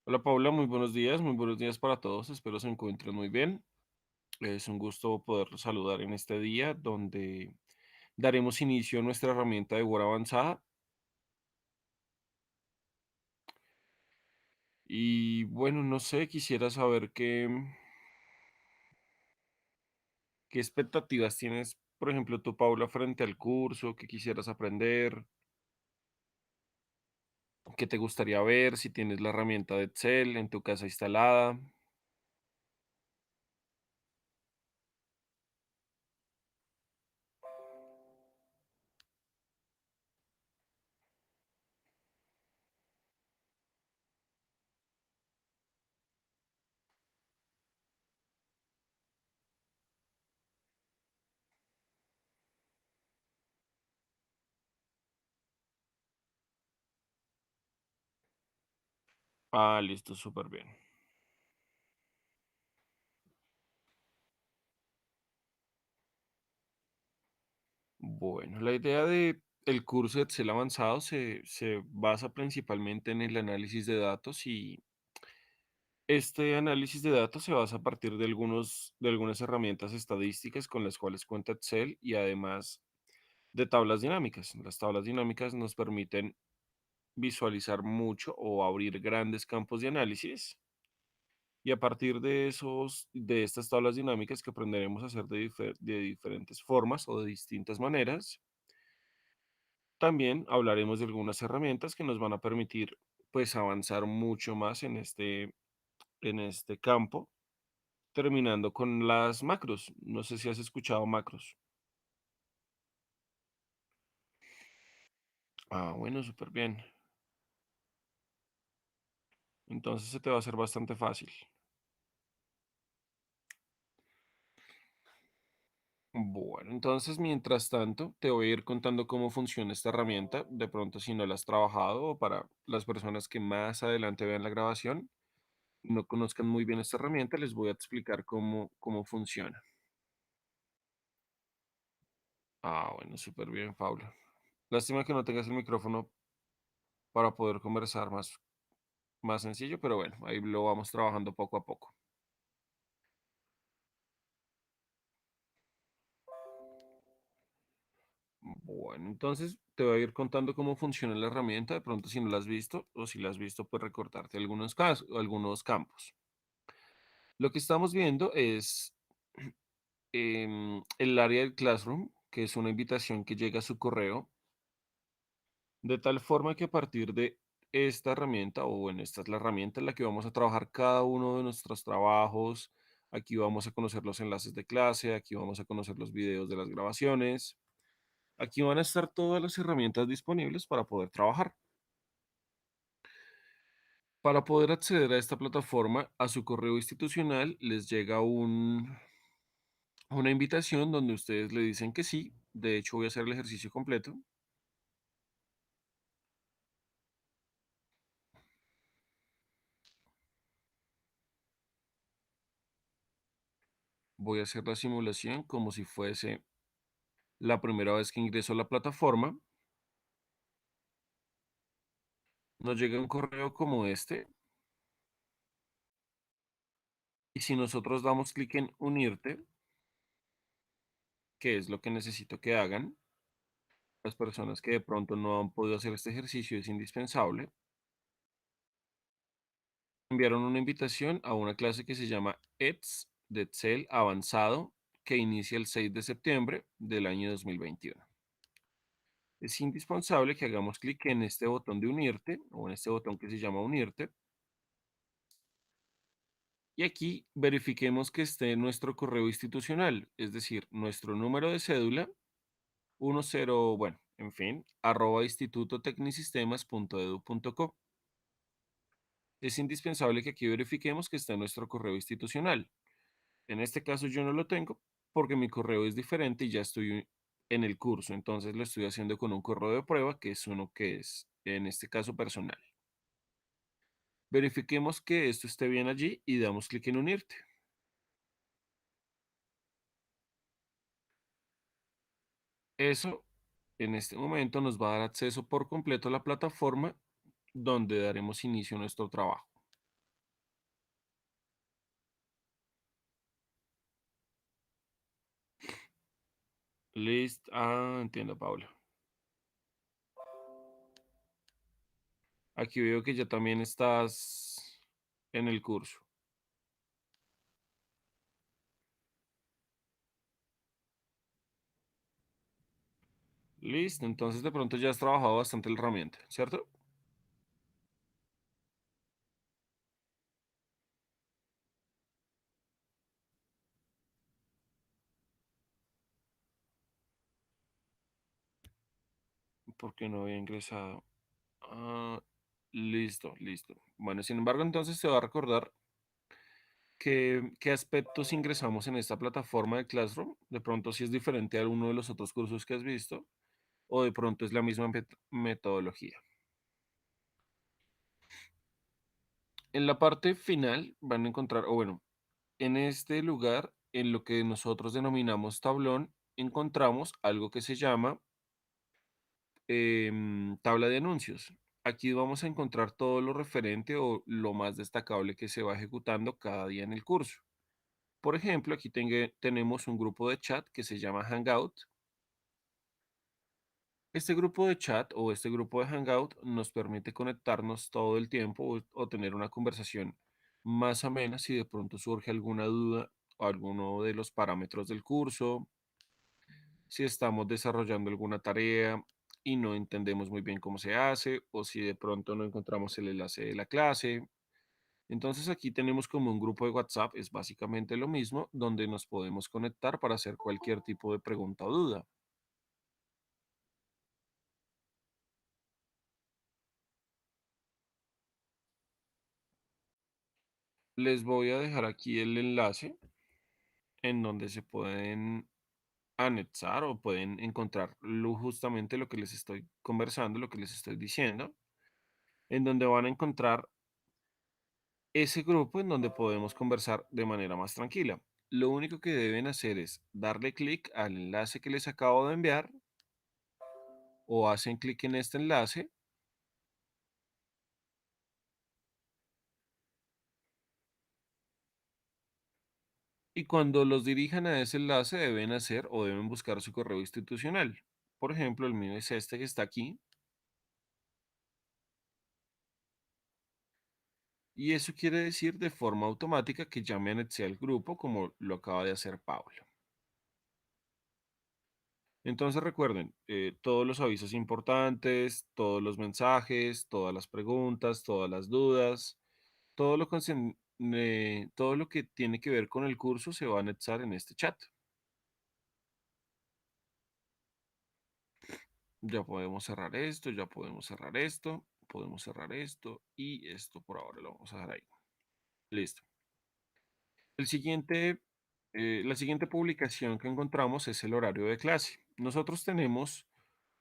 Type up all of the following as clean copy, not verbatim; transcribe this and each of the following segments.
Hola Paula, muy buenos días para todos, espero se encuentren muy bien. Es un gusto poder saludar en este día donde daremos inicio a nuestra herramienta de Word avanzada. Y bueno, no sé, quisiera saber qué expectativas tienes, por ejemplo, tú Paula, frente al curso, qué quisieras aprender, qué te gustaría ver, si tienes la herramienta de Excel en tu casa instalada. Ah, listo, súper bien. Bueno, la idea de el curso de Excel avanzado se basa principalmente en el análisis de datos y este análisis de datos se basa a partir de algunas herramientas estadísticas con las cuales cuenta Excel y además de tablas dinámicas. Las tablas dinámicas nos permiten visualizar mucho o abrir grandes campos de análisis y a partir de estas tablas dinámicas que aprenderemos a hacer de diferentes formas o de distintas maneras. También hablaremos de algunas herramientas que nos van a permitir, pues, avanzar mucho más en este campo, terminando con las macros. No sé si has escuchado macros. Ah, bueno, súper bien. Entonces se te va a hacer bastante fácil. Bueno, entonces mientras tanto te voy a ir contando cómo funciona esta herramienta. De pronto, si no la has trabajado o para las personas que más adelante vean la grabación y no conozcan muy bien esta herramienta, les voy a explicar cómo funciona. Ah, bueno, súper bien, Paula. Lástima que no tengas el micrófono para poder conversar más sencillo, pero bueno, ahí lo vamos trabajando poco a poco. Bueno, entonces te voy a ir contando cómo funciona la herramienta. De pronto, si no la has visto o si la has visto, pues recortarte algunos casos, algunos campos. Lo que estamos viendo es el área del Classroom, que es una invitación que llega a su correo, de tal forma que a partir de esta herramienta, o bueno, esta es la herramienta en la que vamos a trabajar cada uno de nuestros trabajos. Aquí vamos a conocer los enlaces de clase, aquí vamos a conocer los videos de las grabaciones. Aquí van a estar todas las herramientas disponibles para poder trabajar. Para poder acceder a esta plataforma, a su correo institucional les llega una invitación donde ustedes le dicen que sí. De hecho, voy a hacer el ejercicio completo. Voy a hacer la simulación como si fuese la primera vez que ingreso a la plataforma. Nos llega un correo como este y si nosotros damos clic en unirte, que es lo que necesito que hagan, las personas que de pronto no han podido hacer este ejercicio es indispensable, enviaron una invitación a una clase que se llama ETS de Excel avanzado que inicia el 6 de septiembre del año 2021. Es indispensable que hagamos clic en este botón de unirte o en este botón que se llama unirte y aquí verifiquemos que esté nuestro correo institucional, es decir, nuestro número de cédula 10, bueno, en fin, arroba institutotecnisistemas.edu.co. Es indispensable que aquí verifiquemos que está nuestro correo institucional. En este caso yo no lo tengo porque mi correo es diferente y ya estoy en el curso, entonces lo estoy haciendo con un correo de prueba que es uno que es, en este caso, personal. Verifiquemos que esto esté bien allí y damos clic en unirte. Eso en este momento nos va a dar acceso por completo a la plataforma donde daremos inicio a nuestro trabajo. Listo. Ah, entiendo, Paula. Aquí veo que ya también estás en el curso. Listo. Entonces de pronto ya has trabajado bastante la herramienta, ¿cierto? Porque no había ingresado. Ah, listo, listo. Bueno, sin embargo, entonces se va a recordar qué aspectos ingresamos en esta plataforma de Classroom. De pronto si es diferente a alguno de los otros cursos que has visto o de pronto es la misma metodología. En la parte final van a encontrar, o bueno, en este lugar, en lo que nosotros denominamos tablón, encontramos algo que se llama tabla de anuncios. Aquí vamos a encontrar todo lo referente o lo más destacable que se va ejecutando cada día en el curso. Por ejemplo, aquí tenemos un grupo de chat que se llama Hangout. Este grupo de chat o este grupo de Hangout nos permite conectarnos todo el tiempo o tener una conversación más amena si de pronto surge alguna duda o alguno de los parámetros del curso, si estamos desarrollando alguna tarea y no entendemos muy bien cómo se hace o si de pronto no encontramos el enlace de la clase. Entonces aquí tenemos como un grupo de WhatsApp, es básicamente lo mismo, donde nos podemos conectar para hacer cualquier tipo de pregunta o duda. Les voy a dejar aquí el enlace en donde se pueden anexar o pueden encontrar justamente lo que les estoy conversando, lo que les estoy diciendo, en donde van a encontrar ese grupo en donde podemos conversar de manera más tranquila. Lo único que deben hacer es darle clic al enlace que les acabo de enviar o hacen clic en este enlace y cuando los dirijan a ese enlace deben hacer o deben buscar su correo institucional. Por ejemplo, el mío es este que está aquí y eso quiere decir de forma automática que ya me anexé al grupo como lo acaba de hacer Pablo. Entonces recuerden, todos los avisos importantes, todos los mensajes, todas las preguntas, todas las dudas, todo lo que tiene que ver con el curso se va a anexar en este chat. Ya podemos cerrar esto, ya podemos cerrar esto y esto por ahora lo vamos a dejar ahí. Listo. El siguiente, la siguiente publicación que encontramos es el horario de clase. Nosotros tenemos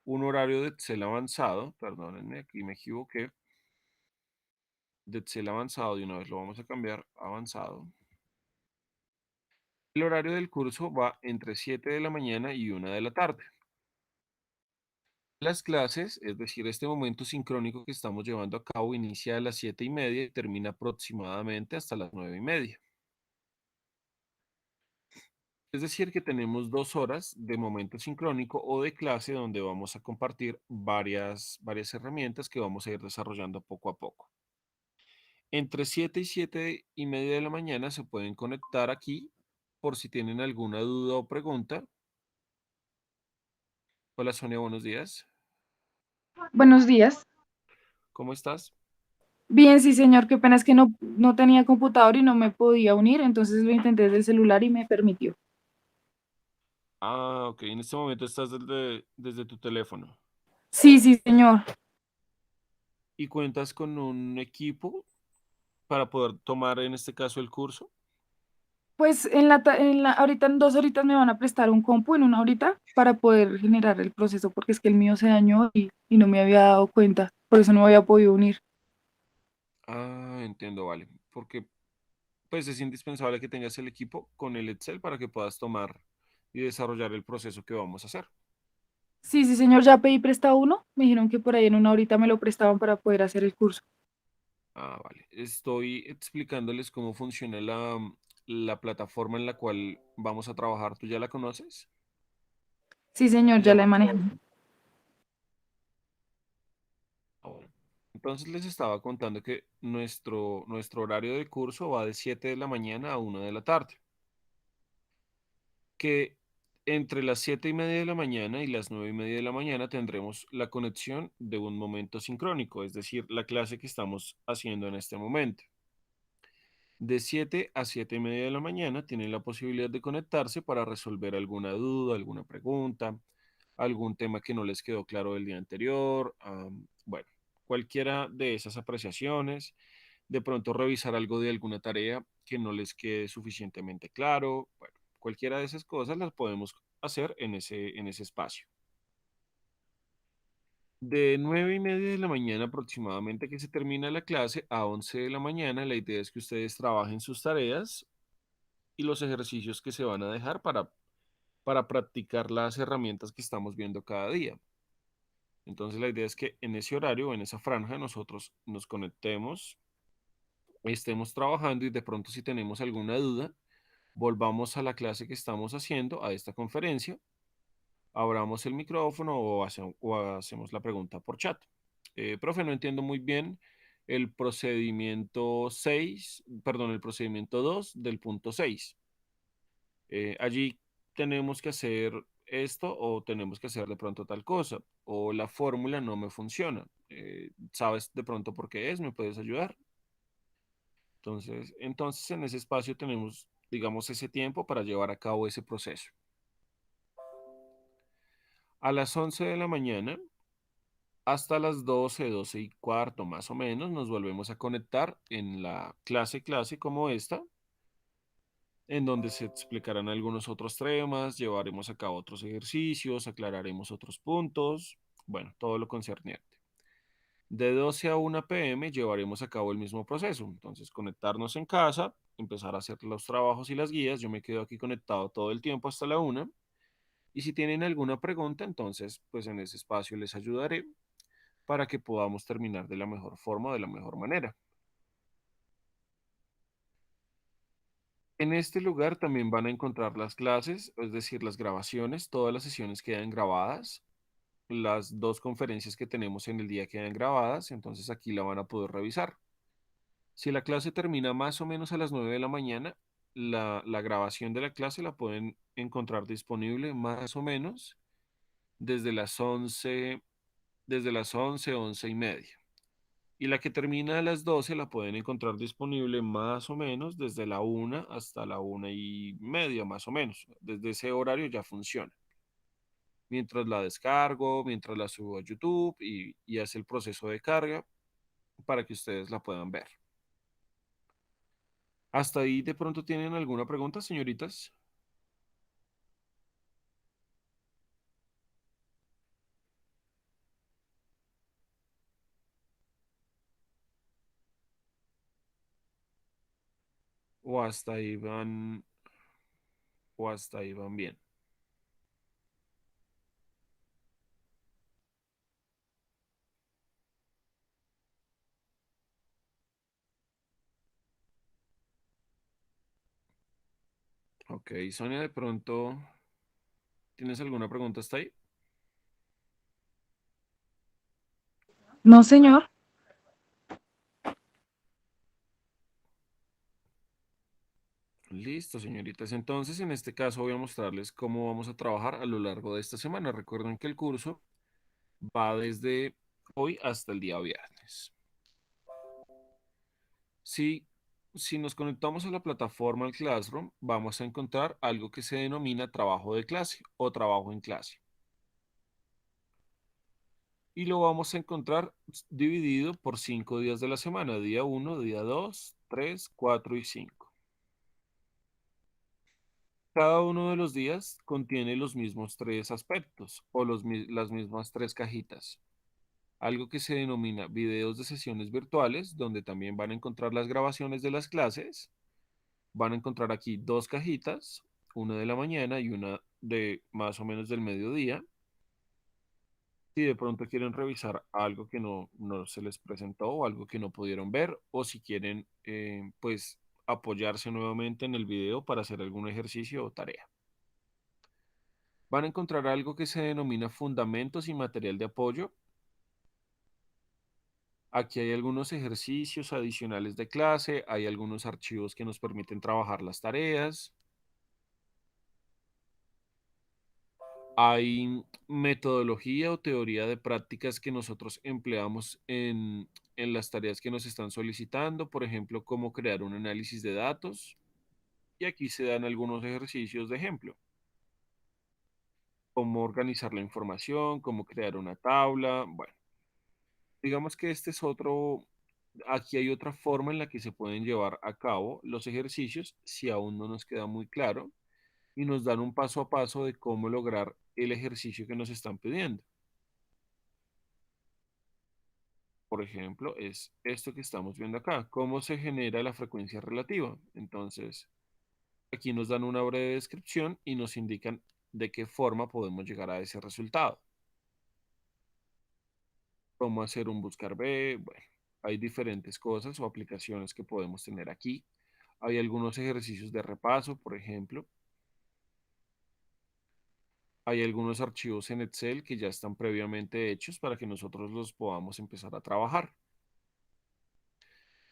un horario de Excel avanzado, perdónenme, aquí me equivoqué, de Excel avanzado, de una vez lo vamos a cambiar, a avanzado. El horario del curso va entre 7 de la mañana y 1 de la tarde. Las clases, es decir, este momento sincrónico que estamos llevando a cabo, inicia a las 7:30 y termina aproximadamente hasta las 9:30. Es decir, que tenemos 2 horas de momento sincrónico o de clase donde vamos a compartir varias herramientas que vamos a ir desarrollando poco a poco. Entre 7 y 7:30 de la mañana se pueden conectar aquí por si tienen alguna duda o pregunta. Hola Sonia, buenos días. Buenos días. ¿Cómo estás? Bien, sí, señor. Qué pena es que no tenía computador y no me podía unir, entonces lo intenté desde el celular y me permitió. Ah, ok. En este momento estás desde tu teléfono. Sí, sí, señor. ¿Y cuentas con un equipo para poder tomar en este caso el curso? Pues ahorita en 2 horitas me van a prestar un compu en una horita para poder generar el proceso, porque es que el mío se dañó y no me había dado cuenta, por eso no me había podido unir. Ah, entiendo, vale. Porque pues es indispensable que tengas el equipo con el Excel para que puedas tomar y desarrollar el proceso que vamos a hacer. Sí, sí, señor, ya pedí prestado uno. Me dijeron que por ahí en una horita me lo prestaban para poder hacer el curso. Ah, vale. Estoy explicándoles cómo funciona la plataforma en la cual vamos a trabajar. ¿Tú ya la conoces? Sí, señor, Y ya la la he manejado. bueno. Entonces les estaba contando que nuestro horario de curso va de 7 de la mañana a 1 de la tarde, que entre las 7:30 de la mañana y las 9:30 de la mañana tendremos la conexión de un momento sincrónico, es decir, la clase que estamos haciendo en este momento. De 7 a 7:30 de la mañana tienen la posibilidad de conectarse para resolver alguna duda, alguna pregunta, algún tema que no les quedó claro del día anterior, bueno, cualquiera de esas apreciaciones, de pronto revisar algo de alguna tarea que no les quede suficientemente claro, bueno, cualquiera de esas cosas las podemos hacer en ese espacio. De 9:30 de la mañana aproximadamente que se termina la clase a 11 de la mañana, la idea es que ustedes trabajen sus tareas y los ejercicios que se van a dejar para practicar las herramientas que estamos viendo cada día. Entonces la idea es que en ese horario, en esa franja, nosotros nos conectemos, estemos trabajando y de pronto si tenemos alguna duda, volvamos a la clase que estamos haciendo, a esta conferencia, abramos el micrófono o hacemos la pregunta por chat. Profe, no entiendo muy bien el procedimiento 6, perdón, el procedimiento 2 del punto 6. Allí tenemos que hacer esto o tenemos que hacer de pronto tal cosa o la fórmula no me funciona. ¿Sabes de pronto por qué es? ¿Me puedes ayudar? Entonces en ese espacio tenemos, digamos, ese tiempo para llevar a cabo ese proceso. A las 11 de la mañana hasta las 12, 12:15 más o menos, nos volvemos a conectar en la clase como esta, en donde se explicarán algunos otros temas, llevaremos a cabo otros ejercicios, aclararemos otros puntos, bueno, todo lo concerniente. De 12 a 1 p.m. llevaremos a cabo el mismo proceso, entonces conectarnos en casa, empezar a hacer los trabajos y las guías, yo me quedo aquí conectado todo el tiempo hasta la 1, y si tienen alguna pregunta, entonces pues en ese espacio les ayudaré para que podamos terminar de la mejor forma, de la mejor manera. En este lugar también van a encontrar las clases, es decir, las grabaciones, todas las sesiones quedan grabadas, las dos conferencias que tenemos en el día quedan grabadas, entonces aquí la van a poder revisar. Si la clase termina más o menos a las 9 de la mañana, la grabación de la clase la pueden encontrar disponible más o menos desde las 11, desde las 11, 11:30. Y la que termina a las 12 la pueden encontrar disponible más o menos desde la 1 hasta la 1:30, más o menos. Desde ese horario ya funciona. Mientras la descargo, mientras la subo a YouTube y hace el proceso de carga para que ustedes la puedan ver. ¿Hasta ahí de pronto tienen alguna pregunta, señoritas? ¿O hasta ahí van bien? Ok, Sonia, de pronto, ¿tienes alguna pregunta hasta ahí? No, señor. Listo, señoritas. Entonces, en este caso voy a mostrarles cómo vamos a trabajar a lo largo de esta semana. Recuerden que el curso va desde hoy hasta el día viernes. Si, si nos conectamos a la plataforma del Classroom, vamos a encontrar algo que se denomina trabajo de clase o trabajo en clase. Y lo vamos a encontrar dividido por 5 días de la semana, día 1, día 2, 3, 4 y 5. Cada uno de los días contiene los mismos tres aspectos o las mismas tres cajitas. Algo que se denomina videos de sesiones virtuales, donde también van a encontrar las grabaciones de las clases. Van a encontrar aquí dos cajitas, una de la mañana y una de más o menos del mediodía. Si de pronto quieren revisar algo que no se les presentó o algo que no pudieron ver, o si quieren, pues, apoyarse nuevamente en el video para hacer algún ejercicio o tarea. Van a encontrar algo que se denomina fundamentos y material de apoyo. Aquí hay algunos ejercicios adicionales de clase, hay algunos archivos que nos permiten trabajar las tareas, hay metodología o teoría de prácticas que nosotros empleamos en las tareas que nos están solicitando, por ejemplo, cómo crear un análisis de datos. Y aquí se dan algunos ejercicios de ejemplo, cómo organizar la información, cómo crear una tabla. Bueno, digamos que este es otro, aquí hay otra forma en la que se pueden llevar a cabo los ejercicios si aún no nos queda muy claro y nos dan un paso a paso de cómo lograr el ejercicio que nos están pidiendo. Por ejemplo, es esto que estamos viendo acá, cómo se genera la frecuencia relativa. Entonces, aquí nos dan una breve descripción y nos indican de qué forma podemos llegar a ese resultado. Cómo hacer un buscar B. Bueno, hay diferentes cosas o aplicaciones que podemos tener aquí. Hay algunos ejercicios de repaso, por ejemplo. Hay algunos archivos en Excel que ya están previamente hechos para que nosotros los podamos empezar a trabajar.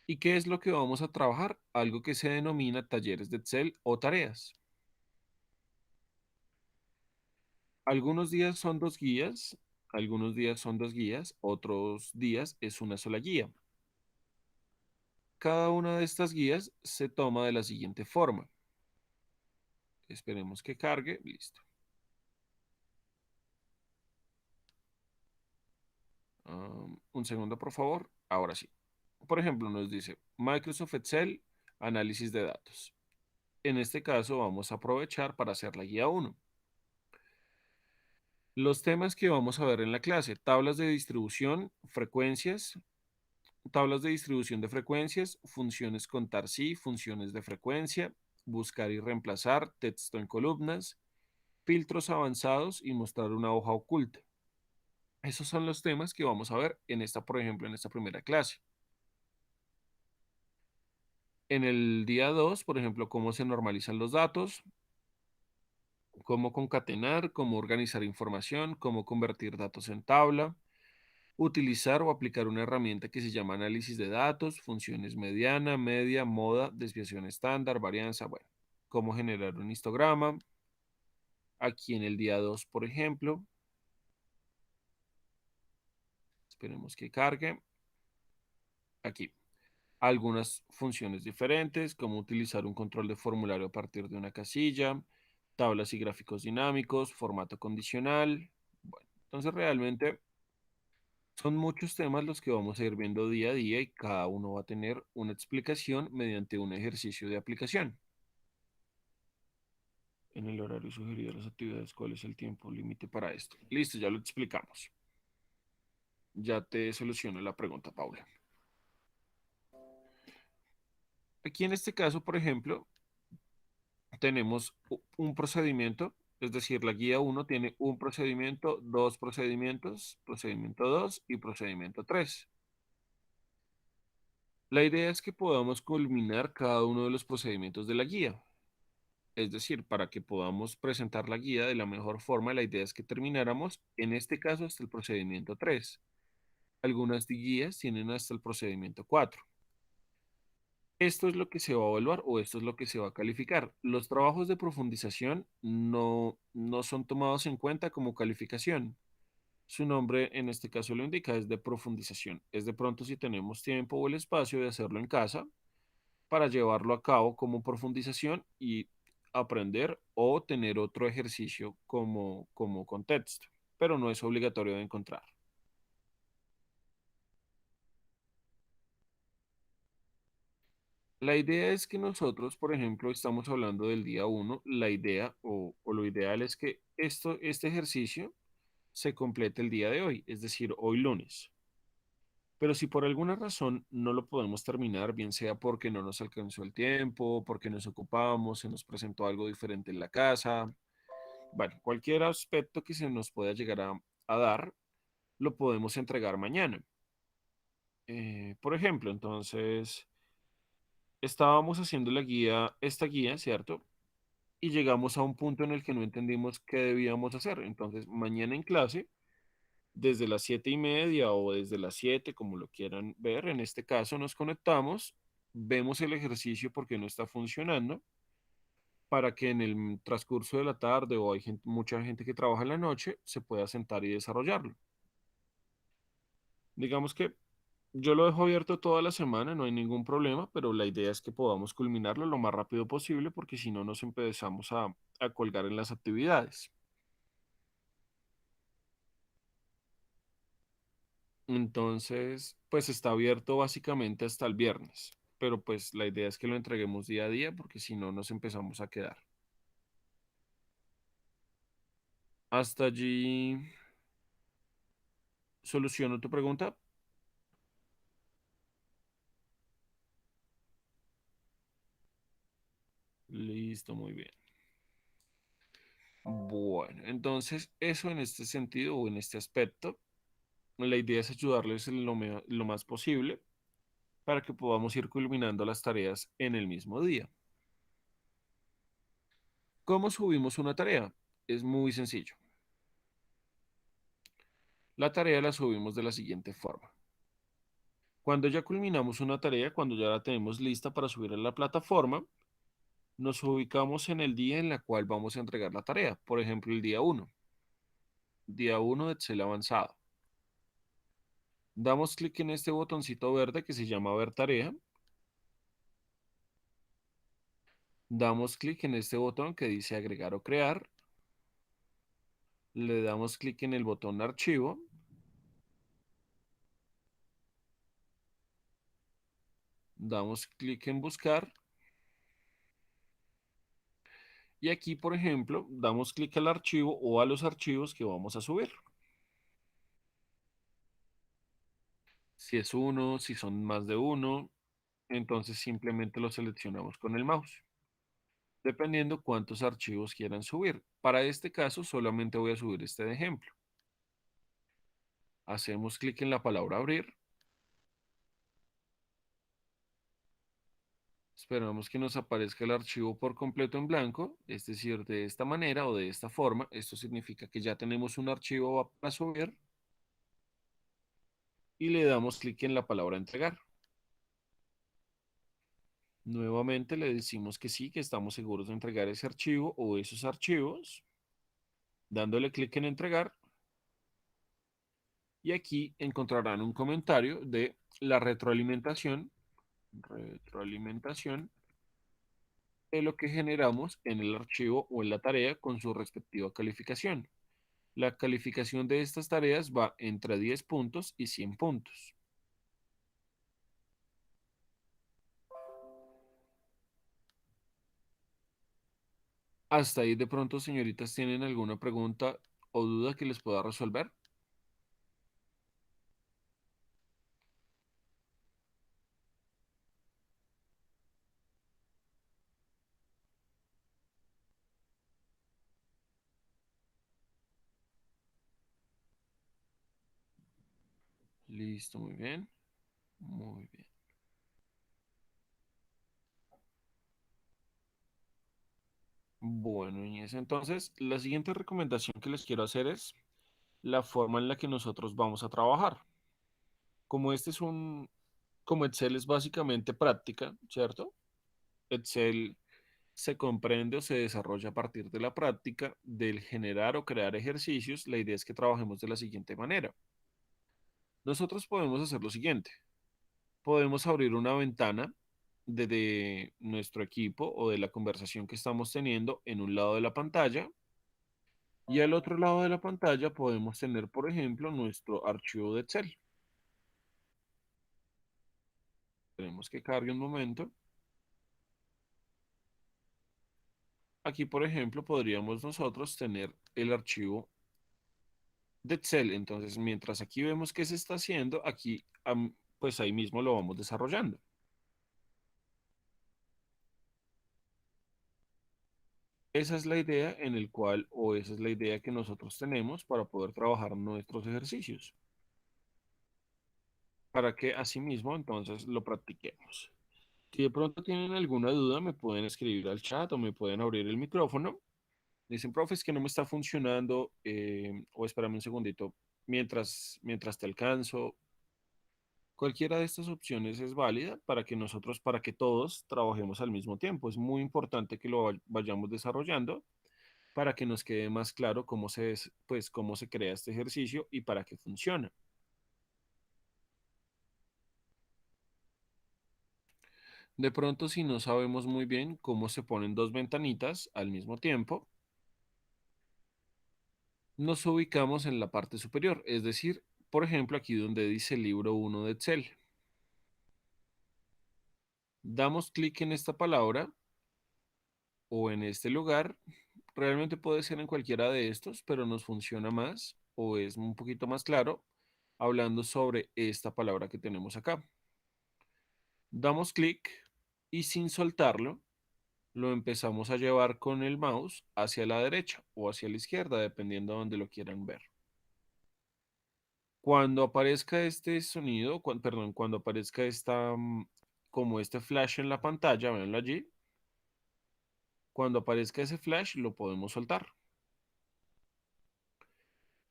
¿Y qué es lo que vamos a trabajar? Algo que se denomina talleres de Excel o tareas. Algunos días son dos guías, algunos días son dos guías, otros días es una sola guía. Cada una de estas guías se toma de la siguiente forma. Esperemos que cargue. Listo. Un segundo, por favor. Ahora sí. Por ejemplo, nos dice Microsoft Excel, análisis de datos. En este caso, vamos a aprovechar para hacer la guía uno. Los temas que vamos a ver en la clase, tablas de distribución, frecuencias, tablas de distribución de frecuencias, funciones contar sí, funciones de frecuencia, buscar y reemplazar, texto en columnas, filtros avanzados y mostrar una hoja oculta. Esos son los temas que vamos a ver en esta, por ejemplo, en esta primera clase. En el día 2, por ejemplo, cómo se normalizan los datos, cómo concatenar, cómo organizar información, cómo convertir datos en tabla, utilizar o aplicar una herramienta que se llama análisis de datos, funciones mediana, media, moda, desviación estándar, varianza, bueno, cómo generar un histograma. Aquí en el día 2, por ejemplo, esperemos que cargue. Aquí. Algunas funciones diferentes, como utilizar un control de formulario a partir de una casilla, tablas y gráficos dinámicos, formato condicional. Bueno, entonces realmente son muchos temas los que vamos a ir viendo día a día y cada uno va a tener una explicación mediante un ejercicio de aplicación. En el horario sugerido de las actividades, ¿cuál es el tiempo límite para esto? Listo, ya lo explicamos. Ya te soluciono la pregunta, Paula. Aquí en este caso, por ejemplo, tenemos un procedimiento, es decir, la guía uno tiene un procedimiento, dos procedimientos, procedimiento 2 y procedimiento 3. La idea es que podamos culminar cada uno de los procedimientos de la guía. Es decir, para que podamos presentar la guía de la mejor forma, la idea es que termináramos, en este caso, hasta el procedimiento 3. Algunas guías tienen hasta el procedimiento 4. Esto es lo que se va a evaluar o esto es lo que se va a calificar. Los trabajos de profundización no son tomados en cuenta como calificación. Su nombre en este caso lo indica, es de profundización. Es de pronto si tenemos tiempo o el espacio de hacerlo en casa para llevarlo a cabo como profundización y aprender o tener otro ejercicio como contexto, pero no es obligatorio de encontrar. La idea es que nosotros, por ejemplo, estamos hablando del día uno, la idea o lo ideal es que este ejercicio se complete el día de hoy, es decir, hoy lunes. Pero si por alguna razón no lo podemos terminar, bien sea porque no nos alcanzó el tiempo, porque nos ocupamos, se nos presentó algo diferente en la casa, bueno, cualquier aspecto que se nos pueda llegar a dar, lo podemos entregar mañana. Por ejemplo, entonces, estábamos haciendo esta guía, ¿cierto? y llegamos a un punto en el que no entendimos qué debíamos hacer. Entonces, mañana en clase, desde las 7:30 o desde las 7, como lo quieran ver, en este caso nos conectamos, vemos el ejercicio porque no está funcionando, para que en el transcurso de la tarde o hay mucha gente que trabaja en la noche, se pueda sentar y desarrollarlo. Digamos que yo lo dejo abierto toda la semana, no hay ningún problema, pero la idea es que podamos culminarlo lo más rápido posible porque si no nos empezamos a colgar en las actividades. Entonces, pues está abierto básicamente hasta el viernes, pero pues la idea es que lo entreguemos día a día porque si no nos empezamos a quedar. Hasta allí soluciono tu pregunta. Listo, muy bien. Bueno, entonces eso en este sentido o en este aspecto, la idea es ayudarles en lo más posible para que podamos ir culminando las tareas en el mismo día. ¿Cómo subimos una tarea? Es muy sencillo. La tarea la subimos de la siguiente forma. Cuando ya culminamos una tarea, cuando ya la tenemos lista para subir a la plataforma, nos ubicamos en el día en el cual vamos a entregar la tarea. Por ejemplo, el día uno de Excel avanzado. Damos clic en este botoncito verde que se llama ver tarea. Damos clic en este botón que dice agregar o crear. Le damos clic en el botón archivo. Damos clic en buscar. Y aquí, por ejemplo, damos clic al archivo o a los archivos que vamos a subir. Si es uno, si son más de uno, entonces simplemente lo seleccionamos con el mouse, dependiendo cuántos archivos quieran subir. Para este caso, solamente voy a subir este de ejemplo. Hacemos clic en la palabra abrir. Esperamos que nos aparezca el archivo por completo en blanco, es decir, de esta manera o de esta forma. Esto significa que ya tenemos un archivo para subir y le damos clic en la palabra entregar. Nuevamente le decimos que sí, que estamos seguros de entregar ese archivo o esos archivos, dándole clic en entregar y aquí encontrarán un comentario de la retroalimentación de lo que generamos en el archivo o en la tarea con su respectiva calificación. La calificación de estas tareas va entre 10 puntos y 100 puntos. Hasta ahí de pronto, señoritas, ¿tienen alguna pregunta o duda que les pueda resolver? Listo, muy bien. Muy bien. Bueno, Inés, entonces la siguiente recomendación que les quiero hacer es la forma en la que nosotros vamos a trabajar. Como este es como Excel es básicamente práctica, ¿cierto? Excel se comprende o se desarrolla a partir de la práctica del generar o crear ejercicios. La idea es que trabajemos de la siguiente manera. Nosotros podemos hacer lo siguiente. Podemos abrir una ventana de nuestro equipo o de la conversación que estamos teniendo en un lado de la pantalla y al otro lado de la pantalla podemos tener, por ejemplo, nuestro archivo de Excel. Tenemos que cargue un momento. Aquí, por ejemplo, podríamos nosotros tener el archivo de Excel. Entonces, mientras aquí vemos qué se está haciendo, aquí, pues ahí mismo lo vamos desarrollando. Esa es la idea en el cual, o esa es la idea que nosotros tenemos para poder trabajar nuestros ejercicios, para que asimismo entonces lo practiquemos. Si de pronto tienen alguna duda, me pueden escribir al chat o me pueden abrir el micrófono. Dicen, profe, es que no me está funcionando, o espérame un segundito, mientras te alcanzo. Cualquiera de estas opciones es válida para que nosotros, para que todos trabajemos al mismo tiempo. Es muy importante que lo vayamos desarrollando para que nos quede más claro pues, cómo se crea este ejercicio y para qué funciona. De pronto, si no sabemos muy bien cómo se ponen dos ventanitas al mismo tiempo, nos ubicamos en la parte superior, es decir, por ejemplo, aquí donde dice libro uno de Excel. Damos clic en esta palabra o en este lugar. Realmente puede ser en cualquiera de estos, pero nos funciona más o es un poquito más claro hablando sobre esta palabra que tenemos acá. Damos clic y sin soltarlo, lo empezamos a llevar con el mouse hacia la derecha o hacia la izquierda, dependiendo de donde lo quieran ver. Cuando aparezca este sonido, perdón, cuando aparezca como este flash en la pantalla, véanlo allí, cuando aparezca ese flash lo podemos soltar.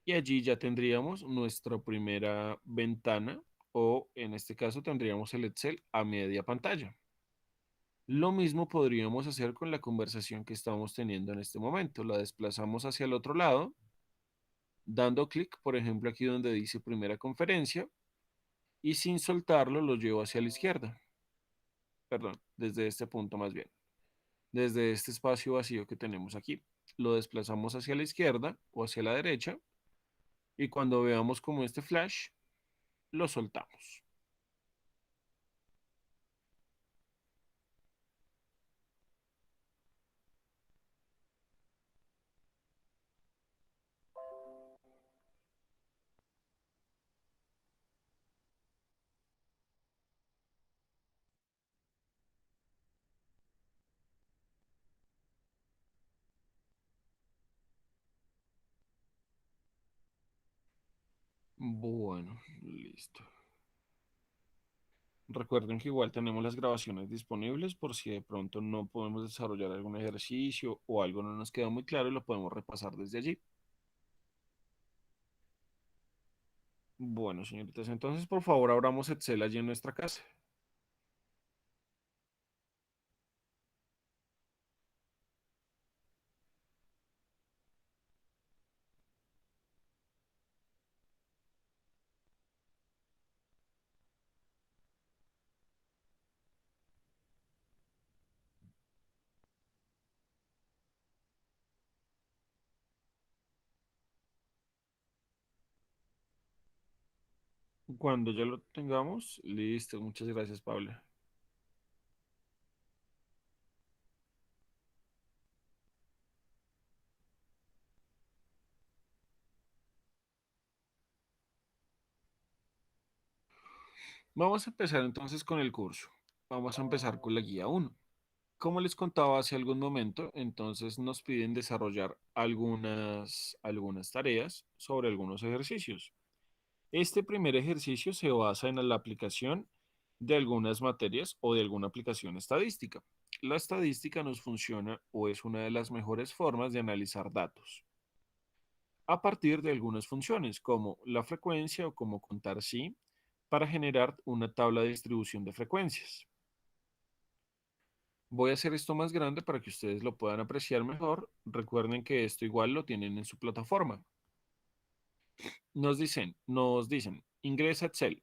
Y allí ya tendríamos nuestra primera ventana o en este caso tendríamos el Excel a media pantalla. Lo mismo podríamos hacer con la conversación que estamos teniendo en este momento. La desplazamos hacia el otro lado, dando clic, por ejemplo, aquí donde dice primera conferencia, y sin soltarlo lo llevo hacia la izquierda. Perdón, desde este punto más bien. Desde este espacio vacío que tenemos aquí. Lo desplazamos hacia la izquierda o hacia la derecha, y cuando veamos como este flash, lo soltamos. Bueno, listo. Recuerden que igual tenemos las grabaciones disponibles por si de pronto no podemos desarrollar algún ejercicio o algo no nos queda muy claro y lo podemos repasar desde allí. Bueno, señoritas, entonces por favor abramos Excel allí en nuestra casa. Cuando ya lo tengamos, listo. Muchas gracias, Paula. Vamos a empezar entonces con el curso. Vamos a empezar con la guía uno. Como les contaba hace algún momento, entonces nos piden desarrollar algunas tareas sobre algunos ejercicios. Este primer ejercicio se basa en la aplicación de algunas materias o de alguna aplicación estadística. La estadística nos funciona o es una de las mejores formas de analizar datos a partir de algunas funciones como la frecuencia o como contar sí para generar una tabla de distribución de frecuencias. Voy a hacer esto más grande para que ustedes lo puedan apreciar mejor. Recuerden que esto igual lo tienen en su plataforma. Nos dicen, ingresa Excel,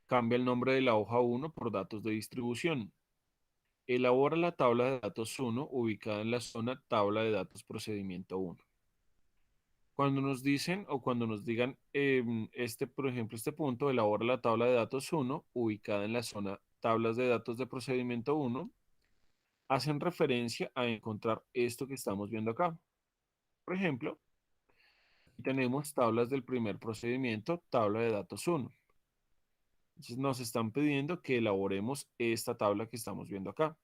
cambia el nombre de la hoja uno por datos de distribución. Elabora la tabla de datos uno ubicada en la zona tabla de datos procedimiento uno. Cuando nos dicen o cuando nos digan, por ejemplo, este punto, elabora la tabla de datos uno ubicada en la zona tablas de datos de procedimiento uno, hacen referencia a encontrar esto que estamos viendo acá. Por ejemplo, tenemos tablas del primer procedimiento, tabla de datos uno. Entonces nos están pidiendo que elaboremos esta tabla que estamos viendo acá.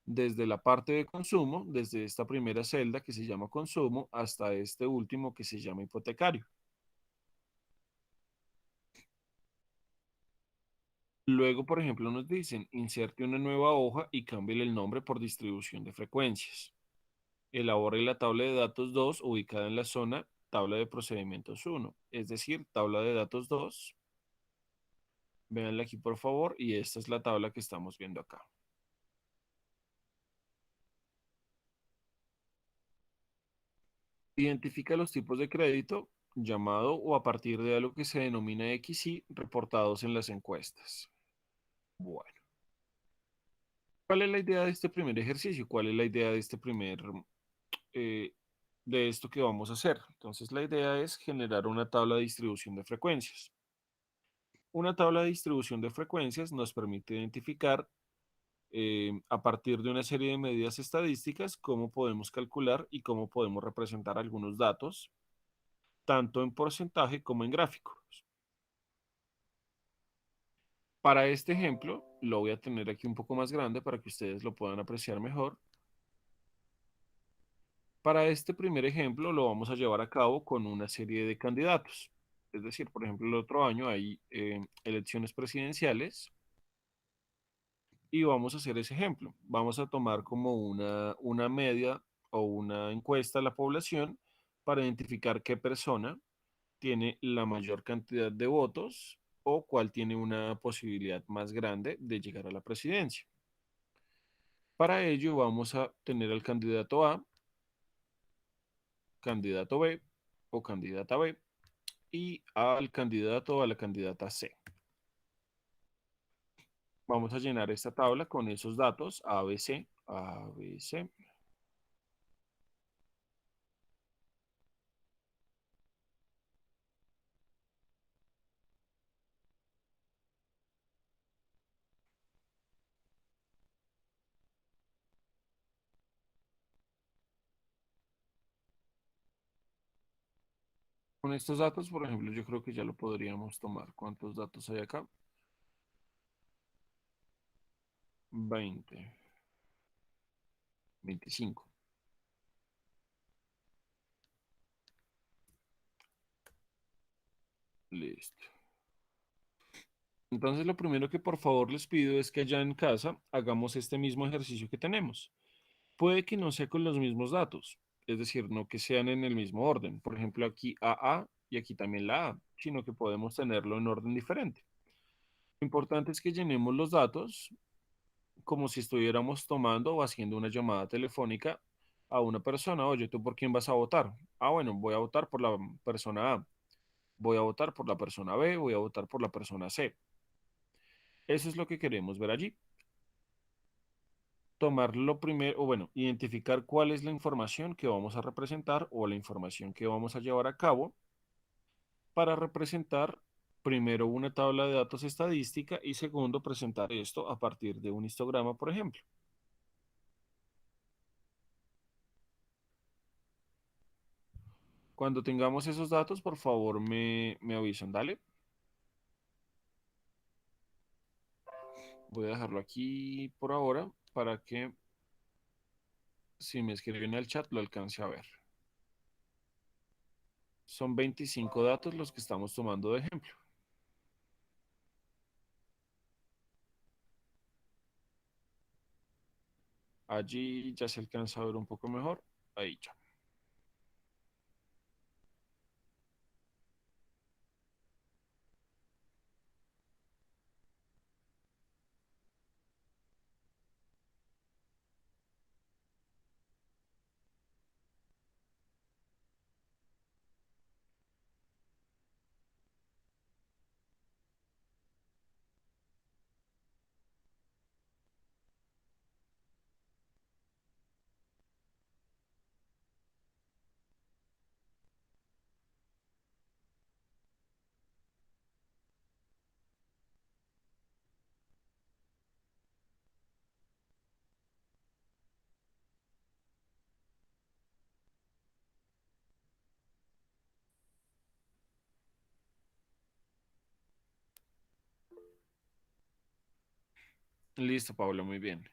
Desde la parte de consumo, desde esta primera celda que se llama consumo, hasta este último que se llama hipotecario. Luego, por ejemplo, nos dicen, inserte una nueva hoja y cámbiale el nombre por distribución de frecuencias. Elabore la tabla de datos 2 ubicada en la zona tabla de procedimientos 1, es decir, tabla de datos 2. Véanla aquí, por favor, y esta es la tabla que estamos viendo acá. Identifica los tipos de crédito, llamado o a partir de algo que se denomina XY, reportados en las encuestas. Bueno, ¿cuál es la idea de este primer ejercicio? ¿Cuál es la idea de este eh, de esto que vamos a hacer? Entonces, la idea es generar una tabla de distribución de frecuencias. Una tabla de distribución de frecuencias nos permite identificar a partir de una serie de medidas estadísticas cómo podemos calcular y cómo podemos representar algunos datos, tanto en porcentaje como en gráficos. Para este ejemplo, lo voy a tener aquí un poco más grande para que ustedes lo puedan apreciar mejor. Para este primer ejemplo, lo vamos a llevar a cabo con una serie de candidatos. Es decir, por ejemplo, el otro año hay elecciones presidenciales y vamos a hacer ese ejemplo. Vamos a tomar como una media o una encuesta a la población para identificar qué persona tiene la mayor cantidad de votos o cuál tiene una posibilidad más grande de llegar a la presidencia. Para ello vamos a tener al candidato A, candidato B o candidata B y al candidato o a la candidata C. Vamos a llenar esta tabla con esos datos A, B, C, A, B, C. Con estos datos, por ejemplo, yo creo que ya lo podríamos tomar. ¿Cuántos datos hay acá? 20, 25. Listo. Entonces, lo primero que por favor les pido es que allá en casa hagamos este mismo ejercicio que tenemos. Puede que no sea con los mismos datos, es decir, no que sean en el mismo orden. Por ejemplo, aquí AA y aquí también la A, sino que podemos tenerlo en orden diferente. Lo importante es que llenemos los datos como si estuviéramos tomando o haciendo una llamada telefónica a una persona. Oye, ¿tú por quién vas a votar? Ah, bueno, voy a votar por la persona A, voy a votar por la persona B, voy a votar por la persona C. Eso es lo que queremos ver allí. Tomar lo primero, o bueno, identificar cuál es la información que vamos a representar o la información que vamos a llevar a cabo para representar primero una tabla de datos estadística y segundo presentar esto a partir de un histograma, por ejemplo. Cuando tengamos esos datos, por favor me avisan, dale. Voy a dejarlo aquí por ahora para que si me escriben al chat lo alcance a ver. Son 25 datos los que estamos tomando de ejemplo. Allí ya se alcanza a ver un poco mejor. Ahí ya. Listo, Pablo, muy bien.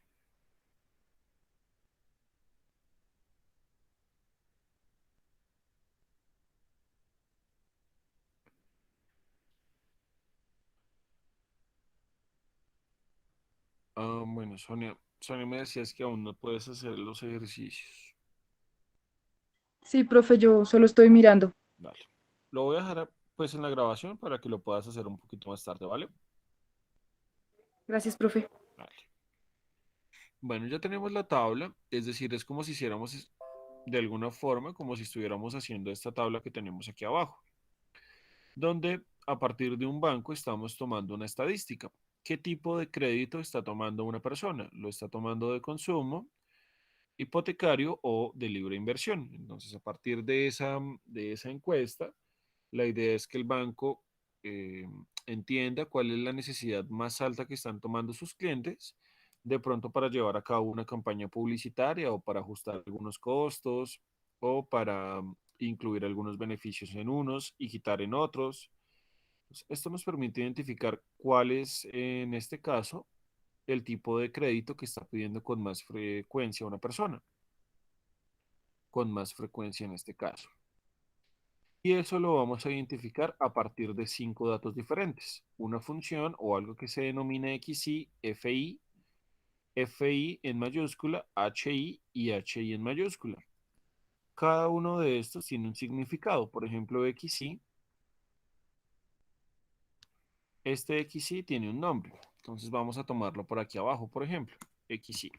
Bueno, Sonia me decías que aún no puedes hacer los ejercicios. Sí, profe, yo solo estoy mirando. Vale. Lo voy a dejar pues en la grabación para que lo puedas hacer un poquito más tarde, ¿vale? Gracias, profe. Vale. Bueno, ya tenemos la tabla, es decir, es como si hiciéramos de alguna forma, como si estuviéramos haciendo esta tabla que tenemos aquí abajo, donde a partir de un banco estamos tomando una estadística. ¿Qué tipo de crédito está tomando una persona? ¿Lo está tomando de consumo, hipotecario o de libre inversión? Entonces, a partir de esa encuesta, la idea es que el banco eh, entienda cuál es la necesidad más alta que están tomando sus clientes, de pronto para llevar a cabo una campaña publicitaria o para ajustar algunos costos o para incluir algunos beneficios en unos y quitar en otros. Pues, esto nos permite identificar cuál es, en este caso, el tipo de crédito que está pidiendo con más frecuencia una persona, con más frecuencia en este caso. Y eso lo vamos a identificar a partir de 5 datos diferentes. Una función o algo que se denomina XI, FI, FI en mayúscula, HI y HI en mayúscula. Cada uno de estos tiene un significado. Por ejemplo, XI, este XI tiene un nombre. Entonces vamos a tomarlo por aquí abajo, por ejemplo, XI.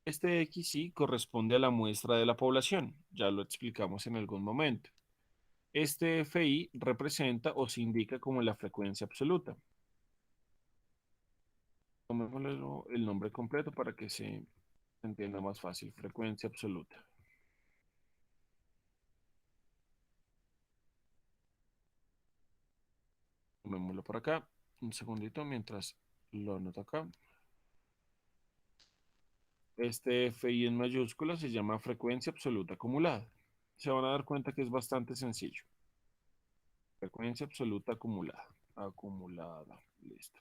Este XI corresponde a la muestra de la población. Ya lo explicamos en algún momento. Este FI representa o se indica como la frecuencia absoluta. Tomémosle el nombre completo para que se entienda más fácil. Frecuencia absoluta. Tomémoslo por acá. Un segundito mientras lo anoto acá. Este FI en mayúscula se llama frecuencia absoluta acumulada. Se van a dar cuenta que es bastante sencillo. Frecuencia absoluta acumulada. Acumulada. Listo.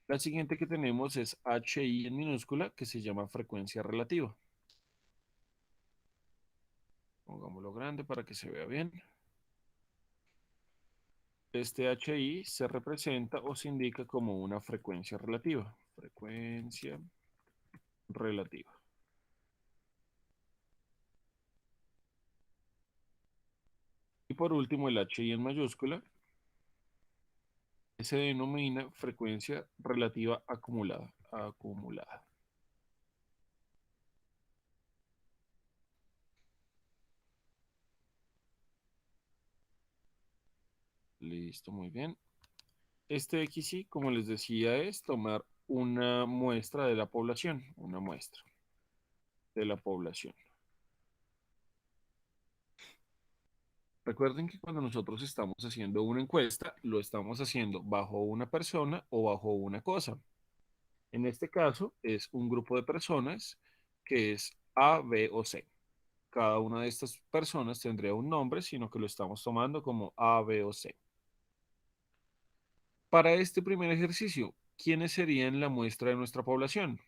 La siguiente que tenemos es HI en minúscula, que se llama frecuencia relativa. Pongámoslo grande para que se vea bien. Este HI se representa o se indica como una frecuencia relativa. Frecuencia relativa. Y por último, el HI en mayúscula se denomina frecuencia relativa acumulada. Acumulada. Listo, muy bien. Este XY, como les decía, es tomar una muestra de la población. Una muestra de la población. Recuerden que cuando nosotros estamos haciendo una encuesta, lo estamos haciendo bajo una persona o bajo una cosa. En este caso es un grupo de personas que es A, B o C. Cada una de estas personas tendría un nombre, sino que lo estamos tomando como A, B o C. Para este primer ejercicio, ¿quiénes serían la muestra de nuestra población?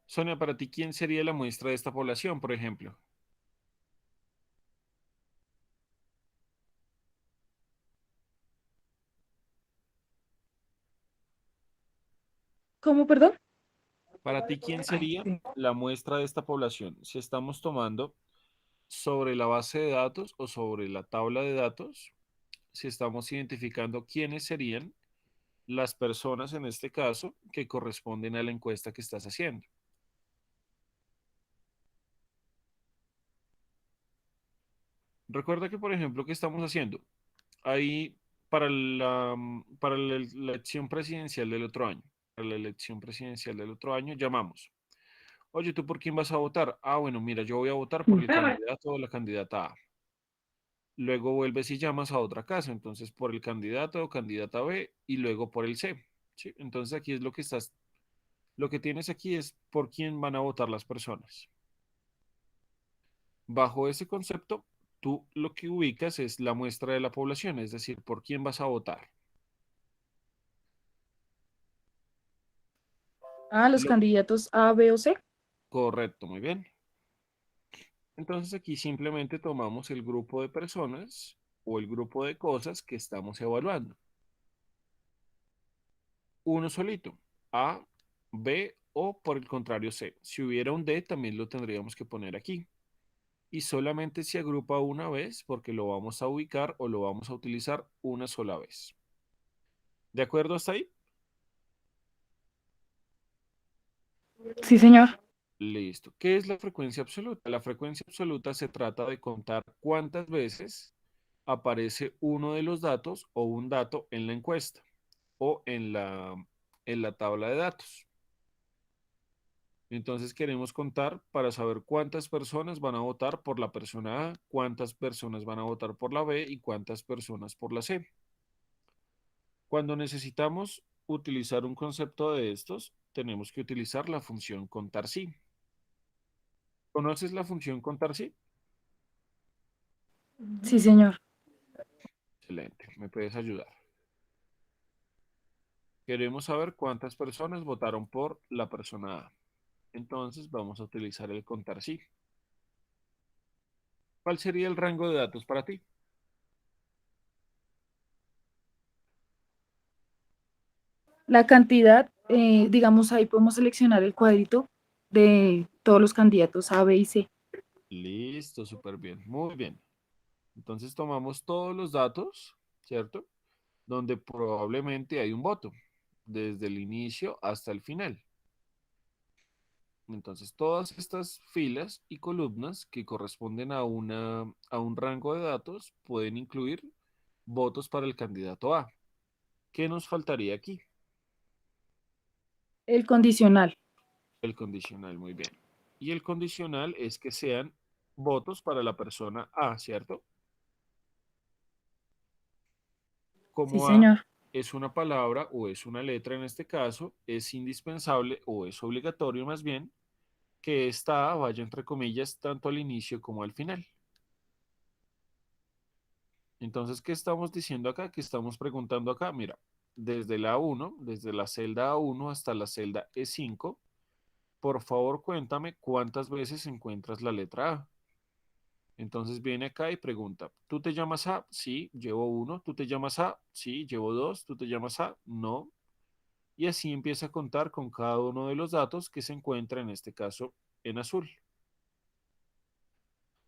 Sonia, para ti, ¿quién sería la muestra de esta población, por ejemplo? ¿Cómo, perdón? Para ti, ¿quién Ay, sería sí. la muestra de esta población? Si estamos tomando sobre la base de datos o sobre la tabla de datos, si estamos identificando quiénes serían las personas en este caso que corresponden a la encuesta que estás haciendo. Recuerda que, por ejemplo, ¿qué estamos haciendo? Ahí para la elección presidencial del otro año, para la elección presidencial del otro año, llamamos. Oye, ¿tú por quién vas a votar? Ah, bueno, mira, yo voy a votar por el candidato o la candidata A. Luego vuelves y llamas a otra casa, entonces por el candidato o candidata B y luego por el C. ¿Sí? Entonces aquí es lo que tienes aquí es por quién van a votar las personas. Bajo ese concepto, tú lo que ubicas es la muestra de la población, es decir, por quién vas a votar. Ah, los Lo candidatos A, B o C. correcto, muy bien. Entonces aquí simplemente tomamos el grupo de personas o el grupo de cosas que estamos evaluando. Uno solito, A, B o por el contrario C. Si hubiera un D también lo tendríamos que poner aquí. Y solamente se agrupa una vez porque lo vamos a ubicar o lo vamos a utilizar una sola vez. ¿De acuerdo hasta ahí? Sí, señor. Listo. ¿Qué es la frecuencia absoluta? La frecuencia absoluta se trata de contar cuántas veces aparece uno de los datos o un dato en la encuesta o en la tabla de datos. Entonces queremos contar para saber cuántas personas van a votar por la persona A, cuántas personas van a votar por la B y cuántas personas por la C. Cuando necesitamos utilizar un concepto de estos, tenemos que utilizar la función contar sí. ¿Conoces la función contar sí? Sí, señor. Excelente, me puedes ayudar. Queremos saber cuántas personas votaron por la persona A. Entonces vamos a utilizar el contar sí. ¿Cuál sería el rango de datos para ti? La cantidad, digamos, ahí podemos seleccionar el cuadrito de todos los candidatos A, B y C. Listo, súper bien, muy bien. Entonces tomamos todos los datos, ¿cierto? Donde probablemente hay un voto, desde el inicio hasta el final. Entonces todas estas filas y columnas que corresponden a un rango de datos pueden incluir votos para el candidato A. ¿Qué nos faltaría aquí? El condicional. El condicional, muy bien. Y el condicional es que sean votos para la persona A, ¿cierto? Sí, Como A señor. es una palabra o es una letra en este caso, es indispensable o es obligatorio más bien que esta A vaya entre comillas tanto al inicio como al final. Entonces, ¿qué estamos diciendo acá? ¿Qué estamos preguntando acá? Mira, desde la A1, desde la celda A1 hasta la celda E5, por favor cuéntame cuántas veces encuentras la letra A. Entonces viene acá y pregunta, ¿tú te llamas A? Sí, llevo uno. ¿Tú te llamas A? Sí, llevo dos. ¿Tú te llamas A? No. Y así empieza a contar con cada uno de los datos que se encuentra en este caso en azul.